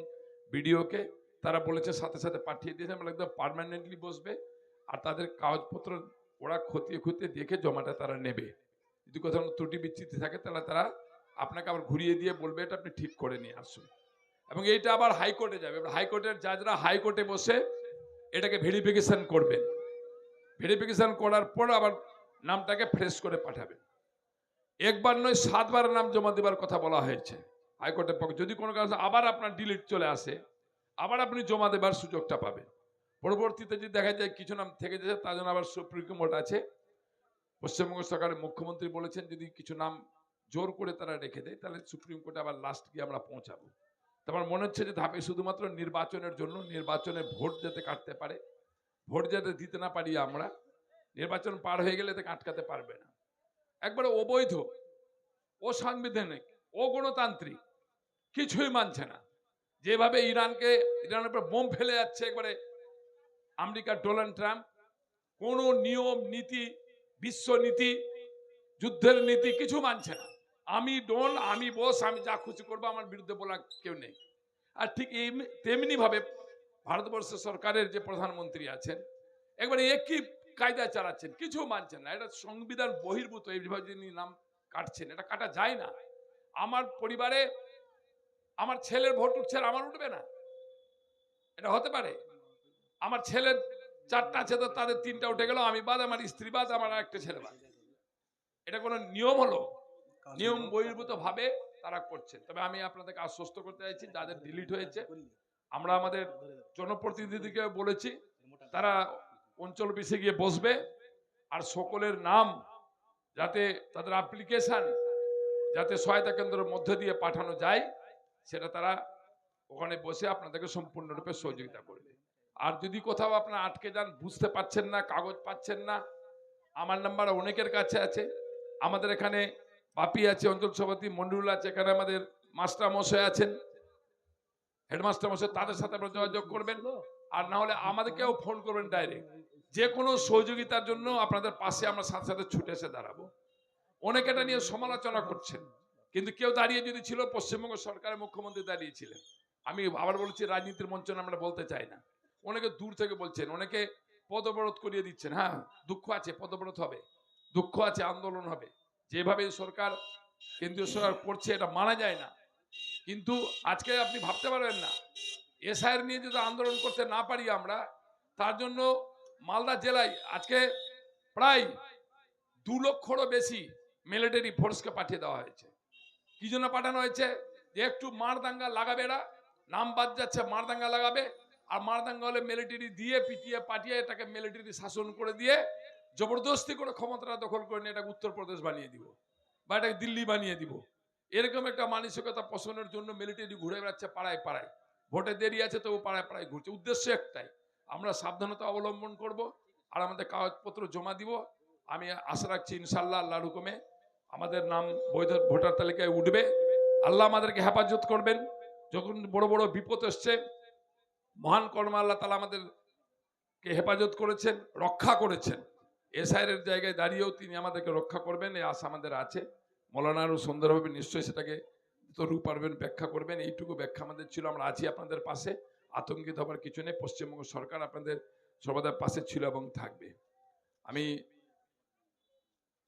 বিডিওকে, তারা বলেছে সাথে সাথে পাঠিয়ে দিয়েছে, মানে একদম পার্মানেন্টলি বসবে, আর তাদের কাগজপত্র ওরা খতিয়ে দেখে জমাটা তারা নেবে। যদি কোথাও ত্রুটি বিচ্যুতি থাকে তাহলে তারা আপনাকে আবার ঘুরিয়ে দিয়ে বলবে এটা আপনি ঠিক করে নিয়ে আসুন, এবং এইটা আবার হাইকোর্টে যাবে। হাইকোর্টের জাজরা হাইকোর্টে বসে এটাকে ভেরিফিকেশন করবেন, ভেরিফিকেশন করার পর আবার নামটাকে ফ্রেশ করে পাঠাবেন। একবার নয় 7 বার নাম জমা দেওয়ার কথা বলা হয়েছে হাইকোর্টের পক্ষে। যদি কোনো কারণে আবার আপনার ডিলিট চলে আসে, আবার আপনি জমা দেবার সুযোগটা পাবেন। পরবর্তীতে যদি দেখা যায় কিছু নাম থেকে যাচ্ছে, তার জন্য আবার সুপ্রিম কোর্ট আছে। পশ্চিমবঙ্গ সরকারের মুখ্যমন্ত্রী বলেছেন যদি কিছু নাম জোর করে তারা রেখে দেয় তাহলে সুপ্রিম কোর্টে আবার লাস্ট গিয়ে আমরা পৌঁছাবো। তো আমার মনে হচ্ছে যে ধাপে শুধুমাত্র নির্বাচনের জন্য, নির্বাচনে ভোট যাতে কাটতে পারে, ভোট যাতে দিতে না পারি আমরা, নির্বাচন পার হয়ে গেলে তাকে আটকাতে পারবে না। একবারে অবৈধ, অসাংবিধানিক, অগণতান্ত্রিক, কিছুই মানছে না। যেভাবে ইরানের উপর বোম ফেলে যাচ্ছে একবারে আমেরিকার ডোনাল্ড ট্রাম্প, কোন নিয়ম নীতি, বিশ্ব নীতি, যুদ্ধের নীতি কিছু মানছে না। আমি ডন, আমি বস, আমি যা খুশি করবো, আমার বিরুদ্ধে বলা কেউ নেই। আর ঠিক তেমনি ভাবে ভারতবর্ষ সরকারের যে প্রধানমন্ত্রী আছেন একবারে একই কায়দা চালাচ্ছেন, কিছু মানছেন না। এটা সংবিধান বহির্ভূত, এইভাবে যিনি নাম কাটছেন, এটা কাটা যায় না। আমার পরিবারে আমার ছেলের ভোট উঠছে আর আমার উঠবে না, এটা হতে পারে? আমার ছেলের 4টা আছে, তো তাদের 3টা উঠে গেল, আমি বাদ, আমার স্ত্রী বাদ, আমার আরেকটা ছেলে বাদ। এটা কোনো নিয়ম হলো? নিয়ম বহির্ভূত ভাবে তারা করছে। তবে আমি আপনাদেরকে আশ্বস্ত করতে চাইছি, যাদের ডিলিট হয়েছে আমরা আমাদের জনপ্রতিনিধিকে বলেছি তারা অঞ্চল অফিসে গিয়ে বসবে, আর সকলের নাম যাতে তাদের অ্যাপ্লিকেশন যাতে সহায়তা কেন্দ্রের মধ্যে দিয়ে পাঠানো যায়, সেটা তারা ওখানে বসে আপনাদেরকে সম্পূর্ণরূপে সহযোগিতা করবে। আর যদি কোথাও আপনারা আটকে যান, বুঝতে পারছেন না, কাগজ পাচ্ছেন না, আমার নাম্বার অনেকের কাছে আছে। আমাদের এখানে বাপি আছে, অঞ্চল সভাপতি মন্ডল আছে, এখানে আমাদের মাস্টার মশাই আছেন, হেডমাস্টার মশাই, তাদের সাথে আপনারা যোগাযোগ করবেন। আর না হলে আমাদেরকেও ফোন করবেন ডাইরেক্ট। যে কোনো সহযোগিতার জন্য আপনাদের পাশে আমরা সাথে সাথে ছুটে এসে দাঁড়াবো। অনেকে এটা নিয়ে সমালোচনা করছেন, কিন্তু কেউ দাঁড়িয়ে যদি ছিল, পশ্চিমবঙ্গ সরকারের মুখ্যমন্ত্রী দাঁড়িয়েছিলেন। আমি আবার বলছি, রাজনীতির মঞ্চে আমরা বলতে চাই না। অনেকে দূর থেকে বলছেন, অনেকে পদবরোধ করিয়ে দিচ্ছেন। হ্যাঁ, দুঃখ আছে, পদবরোধ হবে, দুঃখ আছে, আন্দোলন হবে। যেভাবে সরকার, কেন্দ্রীয় সরকার করছে, এটা মানা যায় না। কিন্তু আজকে আপনি ভাবতে পারবেন না, এসআইআর নিয়ে যদি আন্দোলন করতে না পারি আমরা, তার জন্য মালদা জেলায় আজকে প্রায় 2 লক্ষেরও বেশি মিলিটারি ফোর্সকে পাঠিয়ে দেওয়া হয়েছে। কি জন্য পাঠানো হয়েছে? যে একটু মারদাঙ্গা লাগাবে, এরা নাম বাদ যাচ্ছে, মারদাঙ্গা লাগাবে, আর মারদাঙ্গা হলে মিলিটারি দিয়ে পিটিয়ে পাঠিয়ে এটাকে মিলিটারি শাসন করে দিয়ে জবরদস্তি করে ক্ষমতাটা দখল করে নিয়ে এটাকে উত্তরপ্রদেশ বানিয়ে দিব বা এটাকে দিল্লি বানিয়ে দিব। এরকম একটা মানসিকতা পোষণের জন্য মিলিটারি ঘুরে বেড়াচ্ছে পাড়ায় পাড়ায়। ভোটে দেরি আছে তবু পাড়ায় পাড়ায় ঘুরছে। উদ্দেশ্য একটাই, আমরা সাবধানতা অবলম্বন করব আর আমাদের কাগজপত্র জমা দিব। আমি আশা রাখছি ইনশাল্লাহ আল্লাহর হুকুমে আমাদের নাম বৈধ ভোটার তালিকায় উঠবে। আল্লাহ আমাদেরকে হেফাজত করবেন। যখন বড় বড় বিপদ এসছে, মহান কর্ম আল্লাহ তাআলা আমাদেরকে হেফাজত করেছেন, রক্ষা করেছেন। এসআইয়ের জায়গায় দাঁড়িয়েও তিনি আমাদেরকে রক্ষা করবেন, এই আশা আমাদের আছে। মৌলানা আরও সুন্দরভাবে নিশ্চয়ই সেটাকে তরু পারবেন, ব্যাখ্যা করবেন। এইটুকু ব্যাখ্যা আমাদের ছিল। আমরা আছি আপনাদের পাশে, আতঙ্কিত হবার কিছু নেই। পশ্চিমবঙ্গ সরকার আপনাদের সর্বদা পাশে ছিল এবং থাকবে। আমি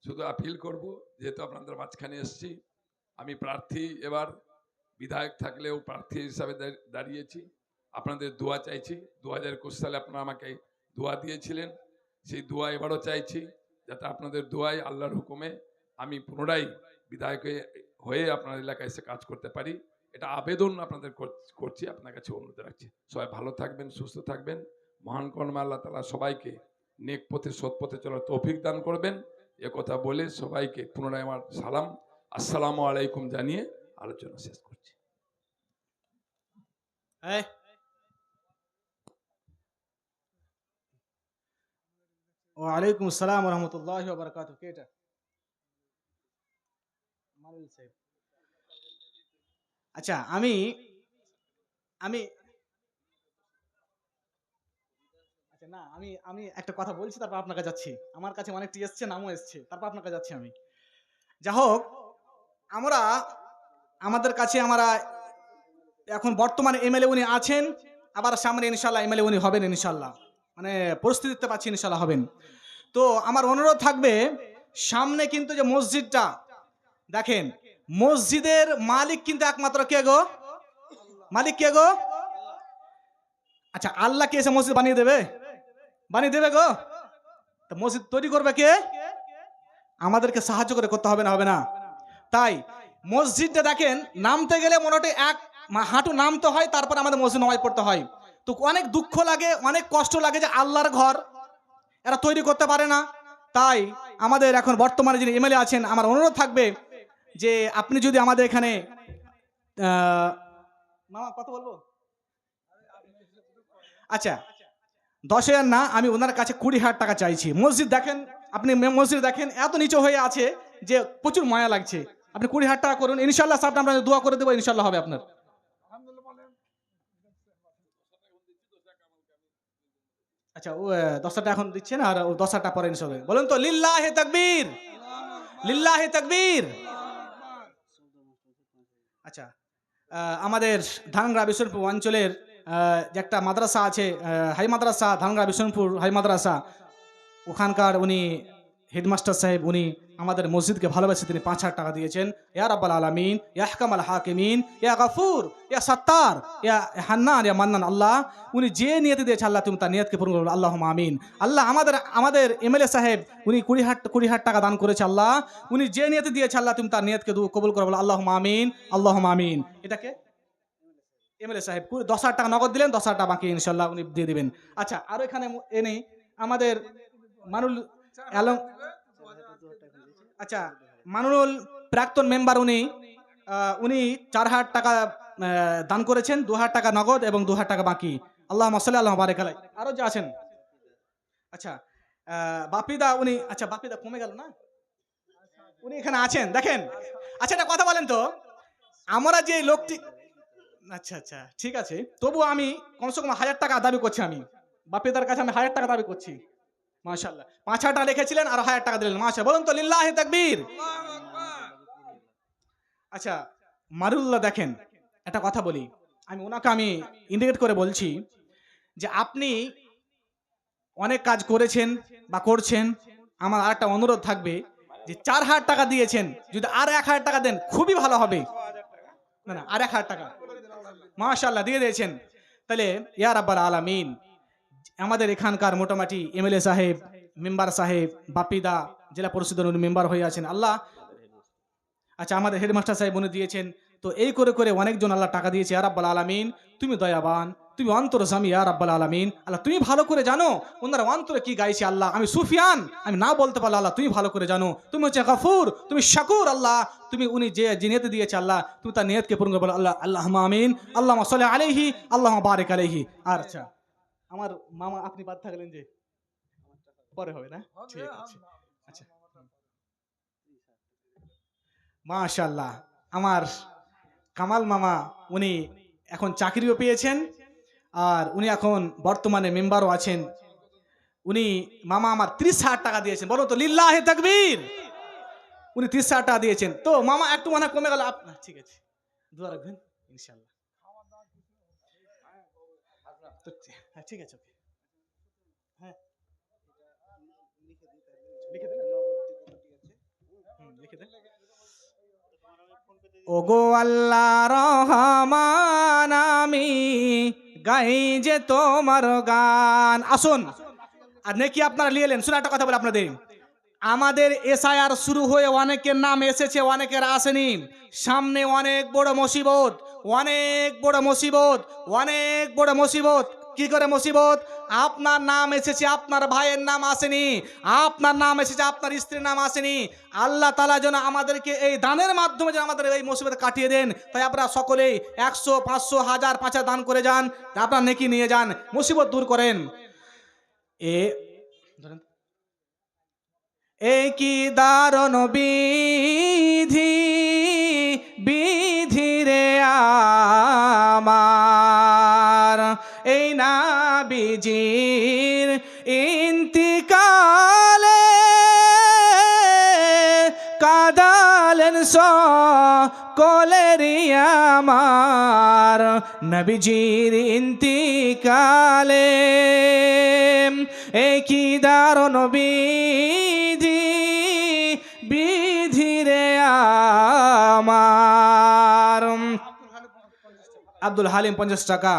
শুধু আপিল করব, যেহেতু আপনাদের মাঝখানে এসেছি, আমি প্রার্থী, এবার বিধায়ক থাকলেও প্রার্থী হিসাবে দাঁড়িয়েছি। আপনাদের দোয়া চাইছি। 2021 সালে আপনারা আমাকে দোয়া দিয়েছিলেন, সেই দোয়া এবারও চাইছি, যাতে আপনাদের দোয়ায় আল্লাহর হুকুমে আমি পুনরায় বিধায়ক হয়ে আপনার এলাকায় এসে কাজ করতে পারি। এটা আবেদন আপনাদের করছি, আপনার কাছে অনুরোধ রাখছি। সবাই ভালো থাকবেন, সুস্থ থাকবেন। মহান কর্মে আল্লাহ তাআলা সবাইকে নেক পথে, সৎ পথে চলার তৌফিক দান করবেন। এ কথা বলে সবাইকে পুনরায় আমার সালাম, আসসালামু আলাইকুম জানিয়ে আলোচনা শেষ করছি। ওয়ালাইকুম আসসালাম ওয়া রাহমাতুল্লাহি ওয়া বারাকাতুহু। কে এটা? মারুল সাহেব। আচ্ছা, আমি আমি আচ্ছা না, আমি আমি একটা কথা বলছি, তারপর আপনার কাছে যাচ্ছি। আমার কাছে অনেকটি এসছে, নামও এসছে, তারপর আপনার কাছে যাচ্ছি আমি। যা হোক, আমরা আমাদের কাছে আমরা এখন বর্তমানে এমএলএ উনি আছেন, আবার সামনে ইনশাল্লাহ এমএলএ উনি হবেন ইনশাল্লাহ। মানে পরিস্থিতি দেখতে পাচ্ছি ইনশাল্লাহ হবেন। তো আমার অনুরোধ থাকবে, সামনে কিন্তু যে মসজিদটা দেখেন, মসজিদের মালিক কিন্তু একমাত্র কে গো? মালিক কে গো? আচ্ছা, আল্লাহ কি এসে মসজিদ বানিয়ে দেবে? বানিয়ে দেবে গো? তো মসজিদ তৈরি করবে কে? আমাদেরকে সাহায্য করে করতে হবে না? হবে না? তাই মসজিদটা দেখেন, নামতে গেলে মোটামুটি এক হাঁটু নামতে হয়, তারপর আমাদের মসজিদ নামাজ পড়তে হয়। তো অনেক দুঃখ লাগে, অনেক কষ্ট লাগে যে আল্লাহর ঘর এরা তৈরি করতে পারে না। তাই আমাদের এখন বর্তমানে যিনি এমএলএ আছেন, আমার অনুরোধ থাকবে যে আপনি যদি আমাদের এখানে মামা কত বলবো? আচ্ছা, 10,000 না, আমি ওনার কাছে 20,000 টাকা চাইছি। মসজিদ দেখেন, আপনি মসজিদ দেখেন এত নিচু হয়ে আছে যে প্রচুর মায়া লাগছে। আপনি 20,000 টাকা করুন, ইনশাল্লাহ সাহেব আমরা দোয়া করে দেবো, ইনশাল্লাহ হবে আপনার। আচ্ছা, ও 10,000 টাকা এখন দিচ্ছেন, আর 10,000 টাকা পরে ইনশাল্লাহ। বলুন তো লিল্লাহে তাকবীর, লিল্লাহে তাকবীর। আচ্ছা, আমাদের ধানগড়া বিষ্ণুপুর অঞ্চলের যে একটা মাদ্রাসা আছে, হাই মাদ্রাসা, ধানগড়া বিষ্ণুপুর হাই মাদ্রাসা, ওখানকার উনি হেডমাস্টার সাহেব, উনি আমাদের মসজিদকে ভালোবেসে তিনি 5,000 টাকা দিয়েছেন। ইয়া রাব্বাল আলামিন, ইয়া আহকামাল হাকিমিন, ইয়া গাফুর, ইয়া সাত্তার, ইয়া হান্নান, ইয়া মান্নান। আল্লাহ, উনি যে নিয়তে দিয়েছে আল্লাহ তুমি তার নিয়তকে পূরণ করো, আল্লাহুম্মা আমিন। আল্লাহ, আমাদের এমএলএ সাহেব উনি 20,000 টাকা দান করেছে। আল্লাহ, উনি যে নিয়তে দিয়েছে আল্লাহ তুমি তার নিয়তকে কবুল করো, বলো আল্লাহুম্মা আমিন, আল্লাহুম্মা আমিন। এটাকে এমএলএ সাহেব 10,000 টাকা নগদ দিলেন, 10,000 টাকা বাকি ইনশাল্লাহ উনি দিয়ে দিবেন। আচ্ছা, আর এখানে এনে আমাদের মানুল আলম, আচ্ছা মানুল প্রাক্তন মেম্বার, উনি 4,000 টাকা দান করেছেন, 2,000 টাকা নগদ এবং 2,000 টাকা বাকি। আল্লাহুম্মা সাল্লি আলা বারিক আলাইহি। আরো যে আছেন, আচ্ছা বাপিদা, উনি, আচ্ছা বাপিদা কমে গেল না, উনি এখানে আছেন দেখেন। আচ্ছা, একটা কথা বলেন তো, আমরা যে লোকটি, আচ্ছা আচ্ছা ঠিক আছে, তবু আমি কমসে কম 1,000 টাকা দাবি করছি। আমি বাপিদার কাছে আমি 1,000 টাকা দাবি করছি। মাশাআল্লাহ 5,000 টাকা রেখেছিলেন আর 1,000 টাকা দিলেন, মাশাআল্লাহ, বলুন তো লিল্লাহি তাকবীর। আচ্ছা মারুল্লাহ, দেখেন একটা কথা বলি, আমি ইন্ডিকেট করে বলছি যে আপনি অনেক কাজ করেছেন বা করছেন, আমার আরেকটা অনুরোধ থাকবে যে 4,000 টাকা দিয়েছেন, যদি আর 1,000 টাকা দেন খুবই ভালো হবে। না না, আর 1,000 টাকা মাশাআল্লাহ দিয়ে দিয়েছেন, তাহলে ইয়া রাব্বাল আলামিন আমাদের এখানকার মোটামুটি এমএলএ সাহেব, মেম্বার সাহেব, বাপিদা জেলা পরিষদের উনি মেম্বার হয়ে আছেন, আল্লাহ, আচ্ছা আমাদের হেডমাস্টার সাহেব উনি দিয়েছেন, তো এই করে করে অনেকজন আল্লাহ টাকা দিয়েছে। ইয়া রাব্বাল আলামিন তুমি দয়াবান, তুমি অন্তরজামী, ইয়া রাব্বাল আলামিন, আল্লাহ তুমি ভালো করে জানো ওনারা অন্তরে কি গাইছে। আল্লাহ আমি সুফিয়ান, আমি না বলতে পারলাম, আল্লাহ তুমি ভালো করে জানো, তুমি হচ্ছে গফুর, তুমি শাকুর, আল্লাহ তুমি উনি যে নিয়ত দিয়েছে আল্লাহ তুমি তার নিয়তকে পূরণ করে বলো আল্লাহ, আল্লাহুম্মা আমিন, আল্লাহুম্মা সাল্লি আলাইহি, আল্লাহুম্মা বারিক আলাইহি। আর আচ্ছা আমার মামা আপনি বাদ থাকলেন যে পরে হবে না, ঠিক আছে, আচ্ছা মাশাআল্লাহ আমার কামাল মামা উনি এখন চাকরিও পেয়েছেন আর উনি এখন বর্তমানে মেম্বারও আছেন। উনি মামা আমার 30,000 টাকা দিয়েছেন, বলো তো লিল্লাহি তাকবীর। উনি 30,000 টাকা দিয়েছেন, তো মামা একটু মনে হয় কমে গেল আপনার, ঠিক আছে দোয়া রাখবেন ইনশাআল্লাহ। তো হ্যাঁ ঠিক আছে, ওকে হ্যাঁ লিখে দেন, লিখে দেন। ওগো আল্লাহ রহমান আমি গাই যে তোমার গান। আসুন আর নেকি আপনারা লিয়েলেন। শুনে একটা কথা বলে আপনাদের, আমাদের এসআইআর শুরু হয়ে অনেকের নাম এসেছে, অনেকের আসেনি। সামনে অনেক বড় মুসিবত, অনেক বড় মুসিবত, অনেক বড় মুসিবত। কি করে মুসিবত? আপনার নাম এসেছে, আপনার ভাইয়ের নাম আসেনি, আপনার নাম এসেছে, আপনার স্ত্রীর নাম আসেনি। আল্লাহ তাআলা যেন আমাদেরকে এই দানের মাধ্যমে যেন আমাদের এই মুসিবত কাটিয়ে দেন। তাই আপনারা সকলেই 100, 500, 1000, 5,000 দান করে যান, আপনার নেকি নিয়ে যান, মুসিবত দূর করেন। কি দারুণ বিধি, বিধি রে আমার, এই নবীজির ইন্তিকালে কাদালেন সকলেরই আমার, নবীজির ইন্তিকালে কি দারুণ বিধি, বিধি রে আমার। আব্দুল হালিম 50 টাকা,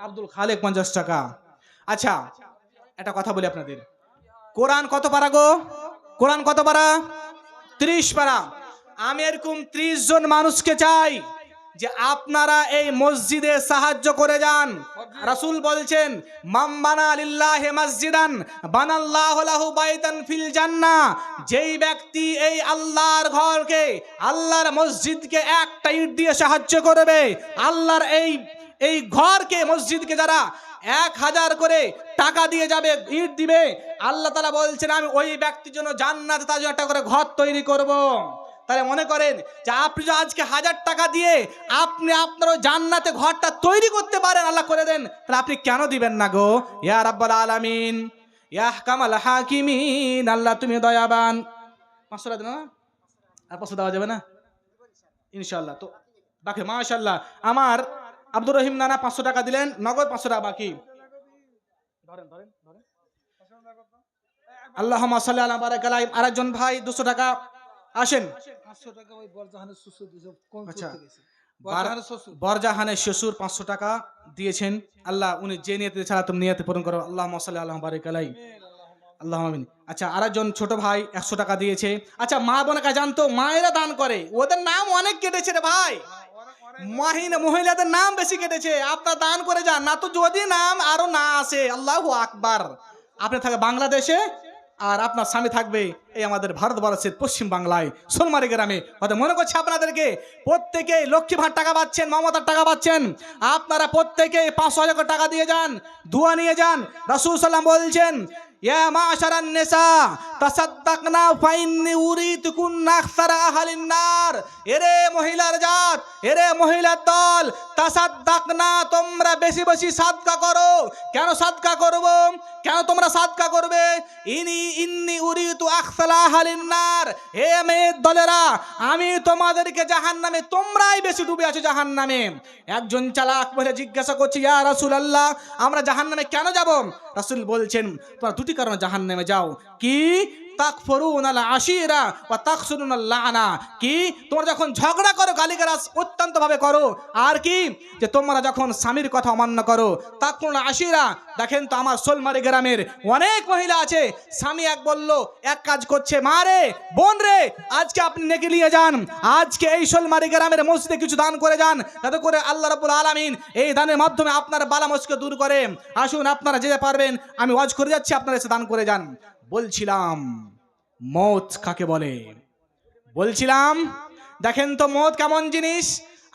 আব্দুল খালেক 50 টাকা। আচ্ছা একটা কথা বলি আপনাদের, কোরআন কত পারা গো? কোরআন কত পারা? 30 পারা। আমি এরকম 30 জন মানুষকে চাই যে আপনারা এই মসজিদে সাহায্য করে যান। রাসূল বলছেন মান বানা লিল্লাহি মসজিদান বানাল্লাহু লাহু বাইতান ফিল জান্নাহ, যেই ব্যক্তি এই আল্লাহর ঘরকে, আল্লাহর মসজিদকে একটা ইট দিয়ে সাহায্য করবে, আল্লাহর এই ঘরকে, মসজিদকে যারা 1000 করে টাকা দিয়ে যাবে, ইট দিবে, আল্লাহ তাআলা বলছেন আমি ওই ব্যক্তির জন্য জান্নাতে তার জন্য একটা করে ঘর তৈরি করব। তাহলে মনে করেন যে আপনি যদি আজকে 1000 টাকা দিয়ে আপনি আপনার জান্নাতে ঘরটা তৈরি করতে পারেন, আল্লাহ করে দেন, তাহলে আপনি কেন দিবেন না গো? ইয়া রাব্বাল আলামিন, ইয়া আহকামাল হাকিমিন, আল্লাহ তুমি দয়াবান। 500 টাকা দেন না, আর 500 দেওয়া যাবে না ইনশাআল্লাহ। তো বাকি মাশাআল্লাহ আমার আব্দুর রহিম নানা 500 টাকা দিলেন, নগদ 500 টাকা বাকি। ধরেন ধরেন ধরেন, আল্লাহুম্মা সাল্লি আলা বারাক আলাইহি। আরেকজন ভাই 200 টাকা আসেন। 500 টাকা ওই বরজাহানের শ্বশুর দিয়েছে, কম আচ্ছা, করতে গেছে। বরজাহানের শ্বশুর, বরজাহানের শ্বশুর 500 টাকা দিয়েছেন। আল্লাহ উনি যে নিয়তে ছাড়া তুমি নিয়তে পূরণ করো। আল্লাহুম্মা সাল্লি আলা বারাক আলাইহি, আল্লাহুম্মা আমিন। আচ্ছা আরেকজন ছোট ভাই 100 টাকা দিয়েছে। আচ্ছা মা বোনেরা জানতো মায়েরা দান করে, ওদের নাম অনেক কেটেছে রে ভাই, মহিলাদের নাম বেশি কেটেছে, আপনার দান করে যান না, তো যদি নাম আরো না আসে, আল্লাহু আকবার। আপনি থাকে বাংলাদেশে আর আপনার স্বামী থাকবে এই আমাদের ভারতবর্ষের পশ্চিম বাংলায় সোনমারি গ্রামে। হয়তো মনে করছে আপনাদেরকে প্রত্যেকে লক্ষ্মী ভান্ডার টাকা পাচ্ছেন, মমতার টাকা পাচ্ছেন, আপনারা প্রত্যেকে 500 টাকা দিয়ে যান, দোয়া নিয়ে যান। রাসূল সাল্লাল্লাহু আলাইহি ওয়াসাল্লাম বলছেন ইয়া মাশারান নিসা তাসাদদাকনা ফাইন্নী উরিতুকুন্না আকসারা আহলিন নার, এরে মহিলার জাত এরে মহিলার দল, তাসাদ্দাকনা, তোমরা বেশি বেশি সাদকা করো। কেন সাদকা করব? কেন তোমরা সাদকা করবে? ইন্নি উরিতু আখসালাহা লিন্নার, হে মেয়ের দলেরা, আমি তোমাদেরকে জাহান্নামে, তোমরাই বেশি ডুবে আছো জাহান্নামে। একজন চালাক মহিলা জিজ্ঞাসা করছে, ইয়া রাসূলুল্লাহ, আমরা জাহান্নামে কেন যাব? রাসূল বলছেন, তোমরা দুটি কারণে জাহান্নামে যাও। কি? তাকফুরুনাল আশিরা ওয়া তাকসুরুনাল লানা, কি? তোমরা যখন ঝগড়া করো, গালিগালাজ অত্যন্ত ভাবে করো, আর কি যে তোমরা যখন স্বামীর কথা অমান্য করো। তাকফুরুনাল আশিরা, দেখেন তো আমার সোলমারি গ্রামের অনেক মহিলা আছে, স্বামী এক বললো, এক কাজ করছে, মা রে, বোন রে, আজকে আপনি নেকি নিয়ে যান, আজকে এই সোলমারি গ্রামের মসজিদে কিছু দান করে যান, যাতে করে আল্লাহ রাব্বুল আলামিন এই দানের মাধ্যমে আপনার বালা মুশকিল দূর করে। আসুন, আপনারা যেতে পারবেন, আমি ওয়াজ করে যাচ্ছি, আপনারা এসে দান করে যান। বলছিলাম মত কাকে বলে, বলছিলাম দেখেন তো মত কেমন জিনিস।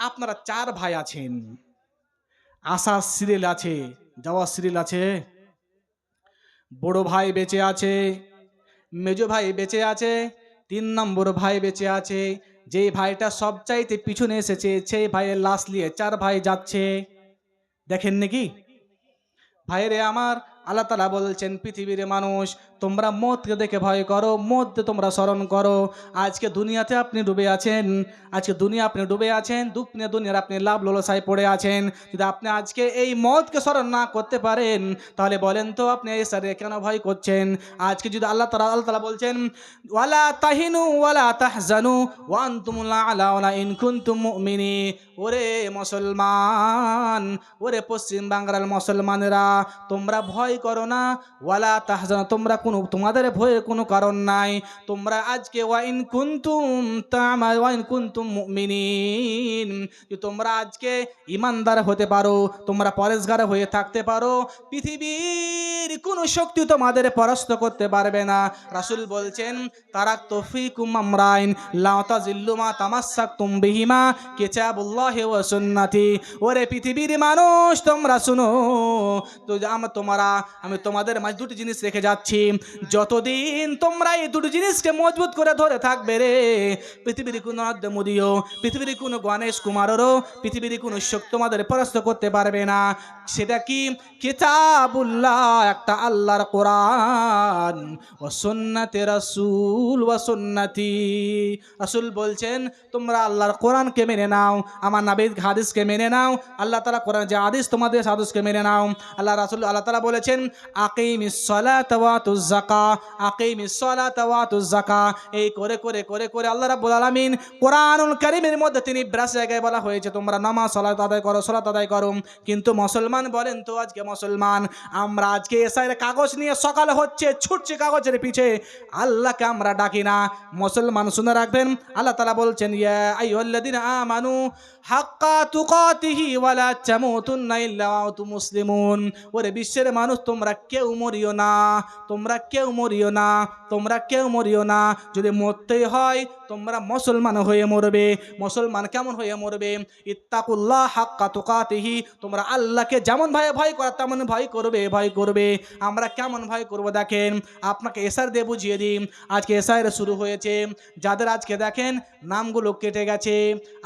আপনারা 4 ভাই আছেন, আসার সিরিয়াল আছে, যাওয়ার সিরিয়াল আছে। বড় ভাই বেঁচে আছে, মেজো ভাই বেঁচে আছে, 3 নম্বর ভাই বেঁচে আছে। যেই ভাইটা সবচাইতে পিছনে এসেছে, সেই ভাইয়ের লাশ নিয়ে 4 ভাই যাচ্ছে। দেখেন নাকি ভাইরে আমার, আল্লাহ তাআলা বলছেন, পৃথিবীর মানুষ, তোমরা মতকে দেখে ভয় করো, মতকে তোমরা স্মরণ করো। আজকে দুনিয়াতে আপনি ডুবে আছেন, আজকে আপনি ডুবে আছেন, দুনিয়ার আপনি লাভ লালসায় পড়ে আছেন। যদি আপনি আজকে এই মতকে স্মরণ না করতে পারেন, তাহলে বলেন তো আপনি এই সারে কেন ভয় করছেন? আজকে যদি আল্লাহ তাআলা বলছেন, ওয়ালা তাহিনু ওয়ালা তাহজানু ওয়া আনতুমুল আ'লাউনা ইন কুনতুম মুমিনিন। ওরে মুসলমান, ওরে পশ্চিম বাংলার মুসলমানেরা, তোমরা ভয় করো না, ওয়ালা তাহজানু, তোমরা তোমাদের ভয়ের কোনো কারণ নাই। তোমরা আজকে ওয়া ইন কুনতুম মুমিনিন, তোমরা আজকে ইমানদার হতে পারো, তোমরা পরেশগার হয়ে থাকতে পারো, পৃথিবীর কোনো শক্তি তোমাদের পরাস্ত করতে পারবে না। রাসূল বলছেন, তারাকতু ফীকুম আমরাইন লা তাযিল্লু মা তামাসসাকতুম বিহিমা কিতাবুল্লাহি ওয়া সুন্নতি। ওরে পৃথিবীর মানুষ, তোমরা শুনো তো, আমি তোমাদের মাঝে 2টি জিনিস রেখে যাচ্ছি, যতদিন তোমরা এই 2টি জিনিসকে মজবুত করে ধরে থাকবে রে, পৃথিবীর কোনো মোদিও, পৃথিবীর কোনো গণেশ কুমারেরও, পৃথিবীর কোনো শক্তি তোমাদের পরাস্ত করতে পারবে না। সেটা কি? কিতাবুল্লাহ, একটা আল্লাহর কোরআন, ওয়া সুন্নাতে রাসূল ওয়া সুন্নতি। রাসূল বলছেন, তোমরা আল্লাহর কোরআনকে মেনে নাও, আমার নবীর হাদিসকে মেনে নাও, আল্লাহ তাআলা কোরআন যে হাদিস, তোমাদের হাদিসকে মেনে নাও। আল্লাহ তাআলা বলেছেন, আকিমিস সালাতা ওয়া আতুজ যাকাত, আকিমিস সালাতা ওয়া আতুজ যাকাত। এই করে করে করে করে আল্লাহ রাব্বুল আলামিন কোরআনুল কারীমের মধ্যে 82 জায়গায় বলা হয়েছে তোমরা নামাজ সালাত আদায় করো, সালাত আদায় করো। কিন্তু মুসলমান বলেন তো, আজকে মুসলমান আমরা আজকে এসআইয়ের কাগজ নিয়ে সকাল হচ্ছে ছুটছে কাগজের পিছে, আল্লাহকে আমরা ডাকি না। মুসলমান শুনে রাখবেন, আল্লাহ তাআলা বলছেন, ইয়া আইয়ুহাল্লাযীনা আমানু হাক্কা তুকাতিহি ওয়া লা তামুতুন্না ইল্লা ওয়া আনতুম মুসলিমুন। ওরে বিশ্বের মানুষ, তোমরা কেউ মরিও না, তোমরা কেউ মরিও না, তোমরা কেউ মরিও না। যদি মরতেই হয়, তোমরা মুসলমান হয়ে মরবে। মুসলমান কেমন হয়ে মরবে? ইত্তাকুল্লাহ হাক্কা তুকাতিহি, তোমরা আল্লাহকে যেমন ভয় করা তেমন ভয় করবে। আমরা কেমন ভয় করব? দেখেন, আপনাকে এসআর দিয়ে বুঝিয়ে দিই। আজকে এসআর শুরু হয়েছে, যাদের আজকে দেখেন নামগুলো কেটে গেছে,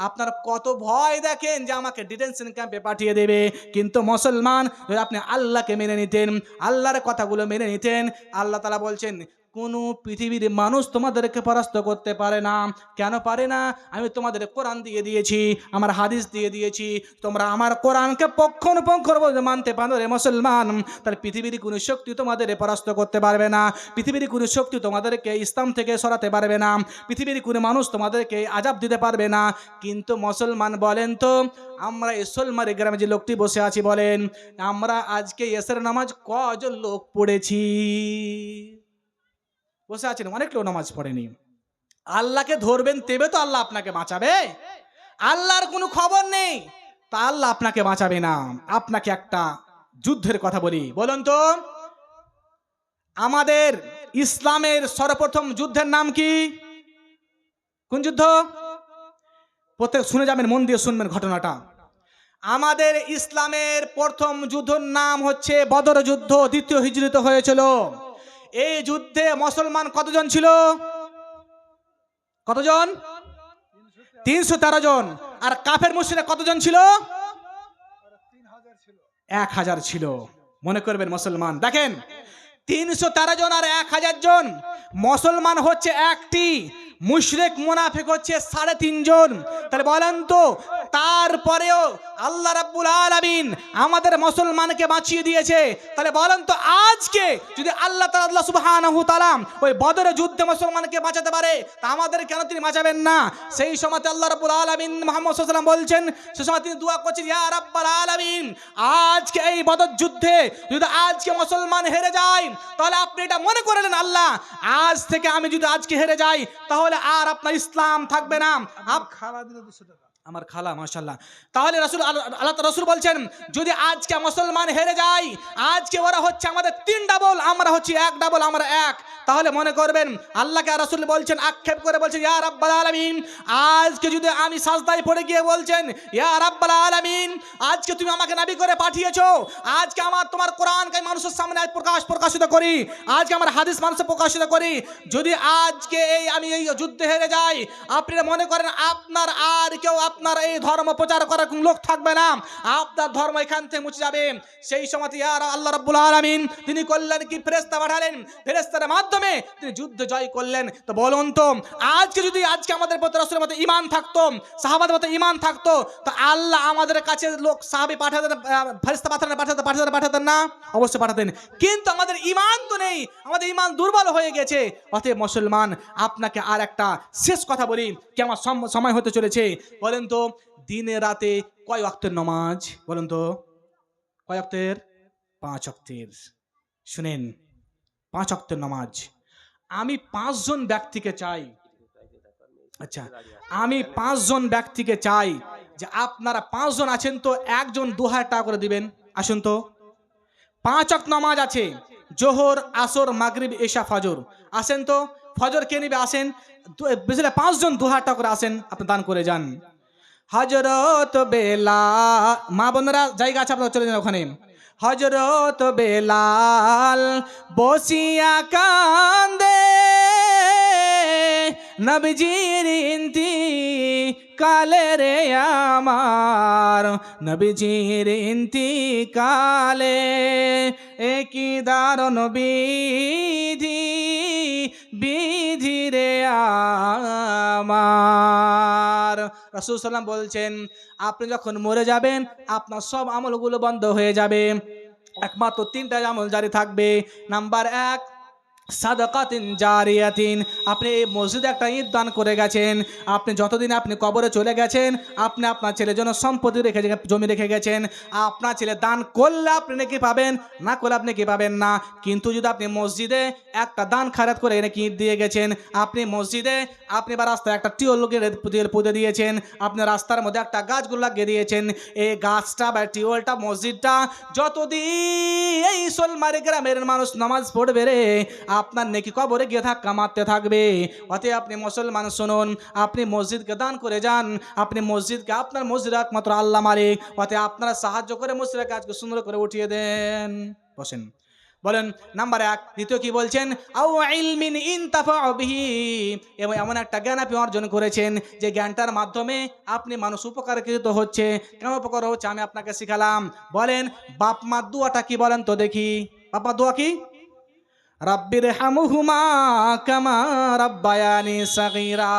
আপনার কত ভয় দেখেন যে আমাকে ডিটেনশন ক্যাম্পে পাঠিয়ে দেবে। কিন্তু মুসলমান, আপনি আল্লাহকে মেনে নিতেন, আল্লাহর কথাগুলো মেনে নিতেন, আল্লাহ তাআলা বলছেন, কোনো পৃথিবীর মানুষ তোমাদেরকে পরাস্ত করতে পারে না। কেন পারে না? আমি তোমাদের কোরআন দিয়ে দিয়েছি, আমার হাদিস দিয়ে দিয়েছি, তোমরা আমার কোরআনকে পক্ষানুপক্ষ মানতে পারো রে মুসলমান, তাহলে পৃথিবীর কোনো শক্তি তোমাদের পরাস্ত করতে পারবে না, পৃথিবীর কোনো শক্তি তোমাদেরকে ইসলাম থেকে সরাতে পারবে না, পৃথিবীর কোনো মানুষ তোমাদেরকে আযাব দিতে পারবে না। কিন্তু মুসলমান বলেন তো, আমরা এই সোলমারি গ্রামে যে লোকটি বসে আছি, বলেন আমরা আজকে এসের নামাজ কজন লোক পড়েছি? বসে আছেন অনেক লোক নামাজ পড়েনি। আল্লাহকে ধরবেন তেবে তো আল্লাহ আপনাকে বাঁচাবে, আল্লাহর কোনো খবর নেই তা আল্লাহ আপনাকে বাঁচাবে না। আপনাকে একটা যুদ্ধের কথা বলি, বলুন তো, আমাদের ইসলামের সর্বপ্রথম যুদ্ধের নাম কি? কোন যুদ্ধ? প্রত্যেক শুনে যাবেন, মন দিয়ে শুনবেন ঘটনাটা। আমাদের ইসলামের প্রথম যুদ্ধের নাম হচ্ছে বদর যুদ্ধ, 2য় হিজরিতে হয়েছিল। এই যুদ্ধে মুসলমান কতজন ছিল? কতজন? 313 জন। আর কাফের মুশরিক কতজন ছিল? 1000 ছিল। মনে করবেন মুসলমান, দেখেন 313 জন আর 1000 জন। মুসলমান হচ্ছে একটি, মুশরিক মুনাফিক হচ্ছে 3.5 জন। তাহলে বলেন তো, তারপরেও আল্লাহ রাব্বুল আলামিন আমাদের মুসলমানকে বাঁচিয়ে দিয়েছে। তাহলে বলেন তো, আজকে যদি আল্লাহ তাআলা সুবহানাহু তাআলা ওই বদরের যুদ্ধে মুসলমানকে বাঁচাতে পারে, তা আমাদের কেন তিনি বাঁচাবেন না? সেই সময় আল্লাহ রাব্বুল আলামিন মুহাম্মদ সাল্লাল্লাহু আলাইহি ওয়াসাল্লাম বলছেন, সেই সময় তিনি দোয়া করছেন, ইয়া রাব্বাল আলামিন, আজকে এই বদর যুদ্ধে যদি আজকে মুসলমান হেরে যায়, তাহলে আপনি এটা মনে করে নেন, আল্লাহ আজ থেকে আমি যদি আজকে হেরে যাই, তাহলে আর আপনার ইসলাম থাকবে না। খালা দিলে 200 টাকা। আমার খালা, মাশাআল্লাহ। তাহলে আল্লাহ রাসূল বলছেন, যদি আজকে মুসলমান হেরে যায়, আজকে ওরা হচ্ছে আমাদের 3 ডাবল, আমরা হচ্ছে 1 ডাবল, আমরা 1। তাহলে মনে করবেন, আল্লাহকে রাসূল বলছেন, আক্ষেপ করে বলছেন, ইয়া রাব্বাল আলামিন, আজকে যদি আমি সাজদায় পড়ে গিয়ে বলছেন, ইয়া রাব্বাল আলামিন, আজকে তুমি আমাকে নবী করে পাঠিয়েছো, আজকে আমার তোমার কোরআনকে মানুষের সামনে প্রকাশিত করি, আজকে আমার হাদিস মানুষের প্রকাশিত করি, যদি আজকে আমি এই যুদ্ধে হেরে যাই, আপনি মনে করেন আপনার আর কেউ আপনার এই ধর্ম প্রচার করার কোন লোক থাকবে না, আপনার ধর্ম এখান থেকে মুছে যাবে। সেই সময় আল্লাহ রাব্বুল আলামিন তিনি করলেন কি, ফেরেশতা পাঠালেন, ফেরেশতার মাধ্যমে তিনি যুদ্ধ জয় করলেন। তো বলুন তো, আজকে যদি আমাদের প্রতি রাসূলের মতো ঈমান থাকতো, সাহাবাদের মতো ঈমান থাকতো, তো আল্লাহ আমাদের কাছে লোক সাহাবী পাঠাতেন, ফেরেশতা পাঠাতেন না? অবশ্যই পাঠাতেন। কিন্তু আমাদের ঈমান তো নেই, আমাদের ঈমান দুর্বল হয়ে গেছে। অতএব মুসলমান, আপনাকে আর একটা শেষ কথা বলি, কি আমার সময় হতে চলেছে। বলেন তো, দিনে রাতে কয় ওয়াক্তের নামাজ? বলেন তো, কয় ওয়াক্তের? 5 ওয়াক্তের। শুনেন, 5 ওয়াক্তের নামাজ। আমি 5 জন ব্যক্তিকে চাই, আচ্ছা, আমি 5 জন ব্যক্তিকে চাই যে আপনারা 5 জন আছেন তো, একজন 2000 টাকা করে দিবেন। আসুন তো, 5 ওয়াক্ত নামাজ আছে, জোহর, আসর, মাগরিব, এশা, ফজর। আসেন তো, ফজর কে নিবে? আসেন, বুঝলে 5 জন 2000 টাকা করে আসেন, আপনি দান করে যান। হযরত বেলাল, মা বোনেরা জায়গা আছে, আপনারা চলে যান ওখানে। হযরত বেলাল বসিয়া কান্দে, নবীজির ইন্তিকালে রে আমার, নবীজির ইন্তিকালে একই দারুণ বিধি রে আমার। রাসূল সাল্লাল্লাহু বলছেন, আপনি যখন মরে যাবেন, আপনার সব আমলগুলো বন্ধ হয়ে যাবে, একমাত্র 3টা আমল জারি থাকবে। নাম্বার 1, সাদাকাতিন জারিয়াতিন। আপনি এই মসজিদে একটা ঈদ দান করে গেছেন, আপনি যতদিন আপনি কবরে চলে গেছেন, আপনি আপনার ছেলের জন্য সম্পত্তি রেখে, জমি রেখে গেছেন, আপনার ছেলে দান করলে আপনি নাকি পাবেন, না করলে আপনি কি পাবেন না। কিন্তু যদি আপনি মসজিদে একটা দান খায়রাত করে নাকি ঈদ দিয়ে গেছেন, আপনি মসজিদে আপনি বা রাস্তায় একটা টিউবওয়েল পুঁতে দিয়েছেন, আপনি রাস্তার মধ্যে একটা গাছগুলো লাগিয়ে দিয়েছেন, এই গাছটা বা টিউবওয়েলটা, মসজিদটা যতদিন এই সোলমারি গ্রামের মানুষ নামাজ পড়বে রে, আপনার নেকি কবরে গিয়ে ধাক্কা মারতে থাকবে। অতএব আপনি মুসলমান শুনুন, আপনি মসজিদকে দান করে যান, আপনি মসজিদকে, আপনার মসজিদ একমাত্র আল্লাহ মালিক, অতএব আপনারা সাহায্য করে মসজিদের কাজকে সুন্দর করে উঠিয়ে দেন। বসেন, বলেন নাম্বার 1। দ্বিতীয় কি বলছেন? আও ইলমিন ইনতাফাউ বিহি, এবং এমন একটা জ্ঞান আপনি অর্জন করেছেন যে জ্ঞানটার মাধ্যমে আপনি মানুষ উপকারকৃত হচ্ছে। কেন উপকার হচ্ছে আমি আপনাকে শিখালাম। বলেন বাপ মার দোয়াটা কি বলেন তো দেখি? বাপ মার দোয়া কি? রাব্বির হামহুমা কামা রাব্বায়ানি সাগীরা,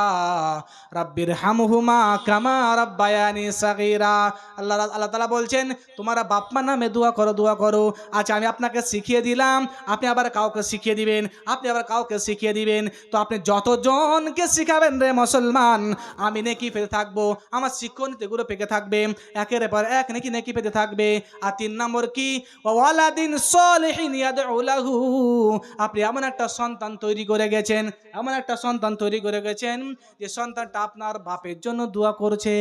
রাব্বির হামহুমা কামা রাব্বায়ানি সাগীরা। আল্লাহ তাআলা বলছেন, তোমরা বাপ মার নামে দোয়া করো। আচ্ছা, আমি আপনাকে শিখিয়ে দিলাম, আপনি আবার কাউকে শিখিয়ে দিবেন, আপনি আবার কাউকে শিখিয়ে দিবেন। তো আপনি যতজনকে শিখাবেন রে মুসলমান, আমি নেকি পেতে থাকবো, আমার শিক্ষণীতিগুলো পেতে থাকবে, একের পর এক নেকি পেতে থাকবে। আর 3 নম্বর কি? ওয়ালাদিন সলিহিন ইয়াদউ লাহু, আপনি এমন একটা সন্তান তৈরি করে গেছেন, যে সন্তানটা আপনার বাপের জন্য দোয়া করছে।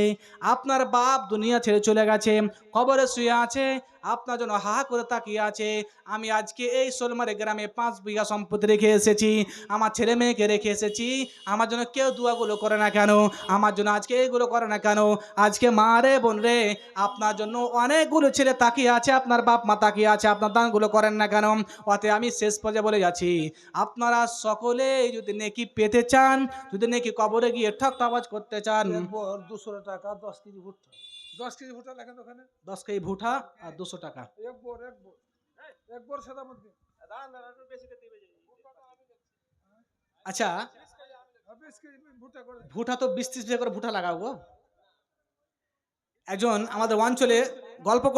আপনার বাপ দুনিয়া ছেড়ে চলে গেছে, কবরে শুয়ে আছে, আপনার জন্য হাহা করে তাকিয়ে আছে। আমি আজকে এই সোলমারে গ্রামে 5 বিঘা সম্পত্তি রেখে এসেছি, আমার ছেলে মেয়েকে রেখে এসেছি। আমার জন্য কেউ দুয়াগুলো করে না কেন? আমার জন্য আজকে এইগুলো করে না কেন? আজকে মা রে বোন রে, আপনার জন্য অনেকগুলো ছেলে তাকিয়ে আছে, আপনার বাপ মা তাকিয়ে আছে, আপনার দানগুলো করেন না কেন? অতএব আমি শেষ পর্যায়ে বলে যাচ্ছি, আপনারা সকলে যদি নেকি পেতে চান, যদি নেকি কবরে গিয়ে ঠক আওয়াজ করতে চান, এক বর 200 টাকা 10 কেজি ভুট্টা, 10 কেজি ভুট্টা লেখেন ওখানে। 10 কেজি ভুঠা আর 200 টাকা। এক বর সাদা মধ্যে আচ্ছা, 20 কেজি ভুট্টা করে ভুঠা তো 20-30 করে ভুঠা লাগাবো। একজন আমাদের অঞ্চলে গল্প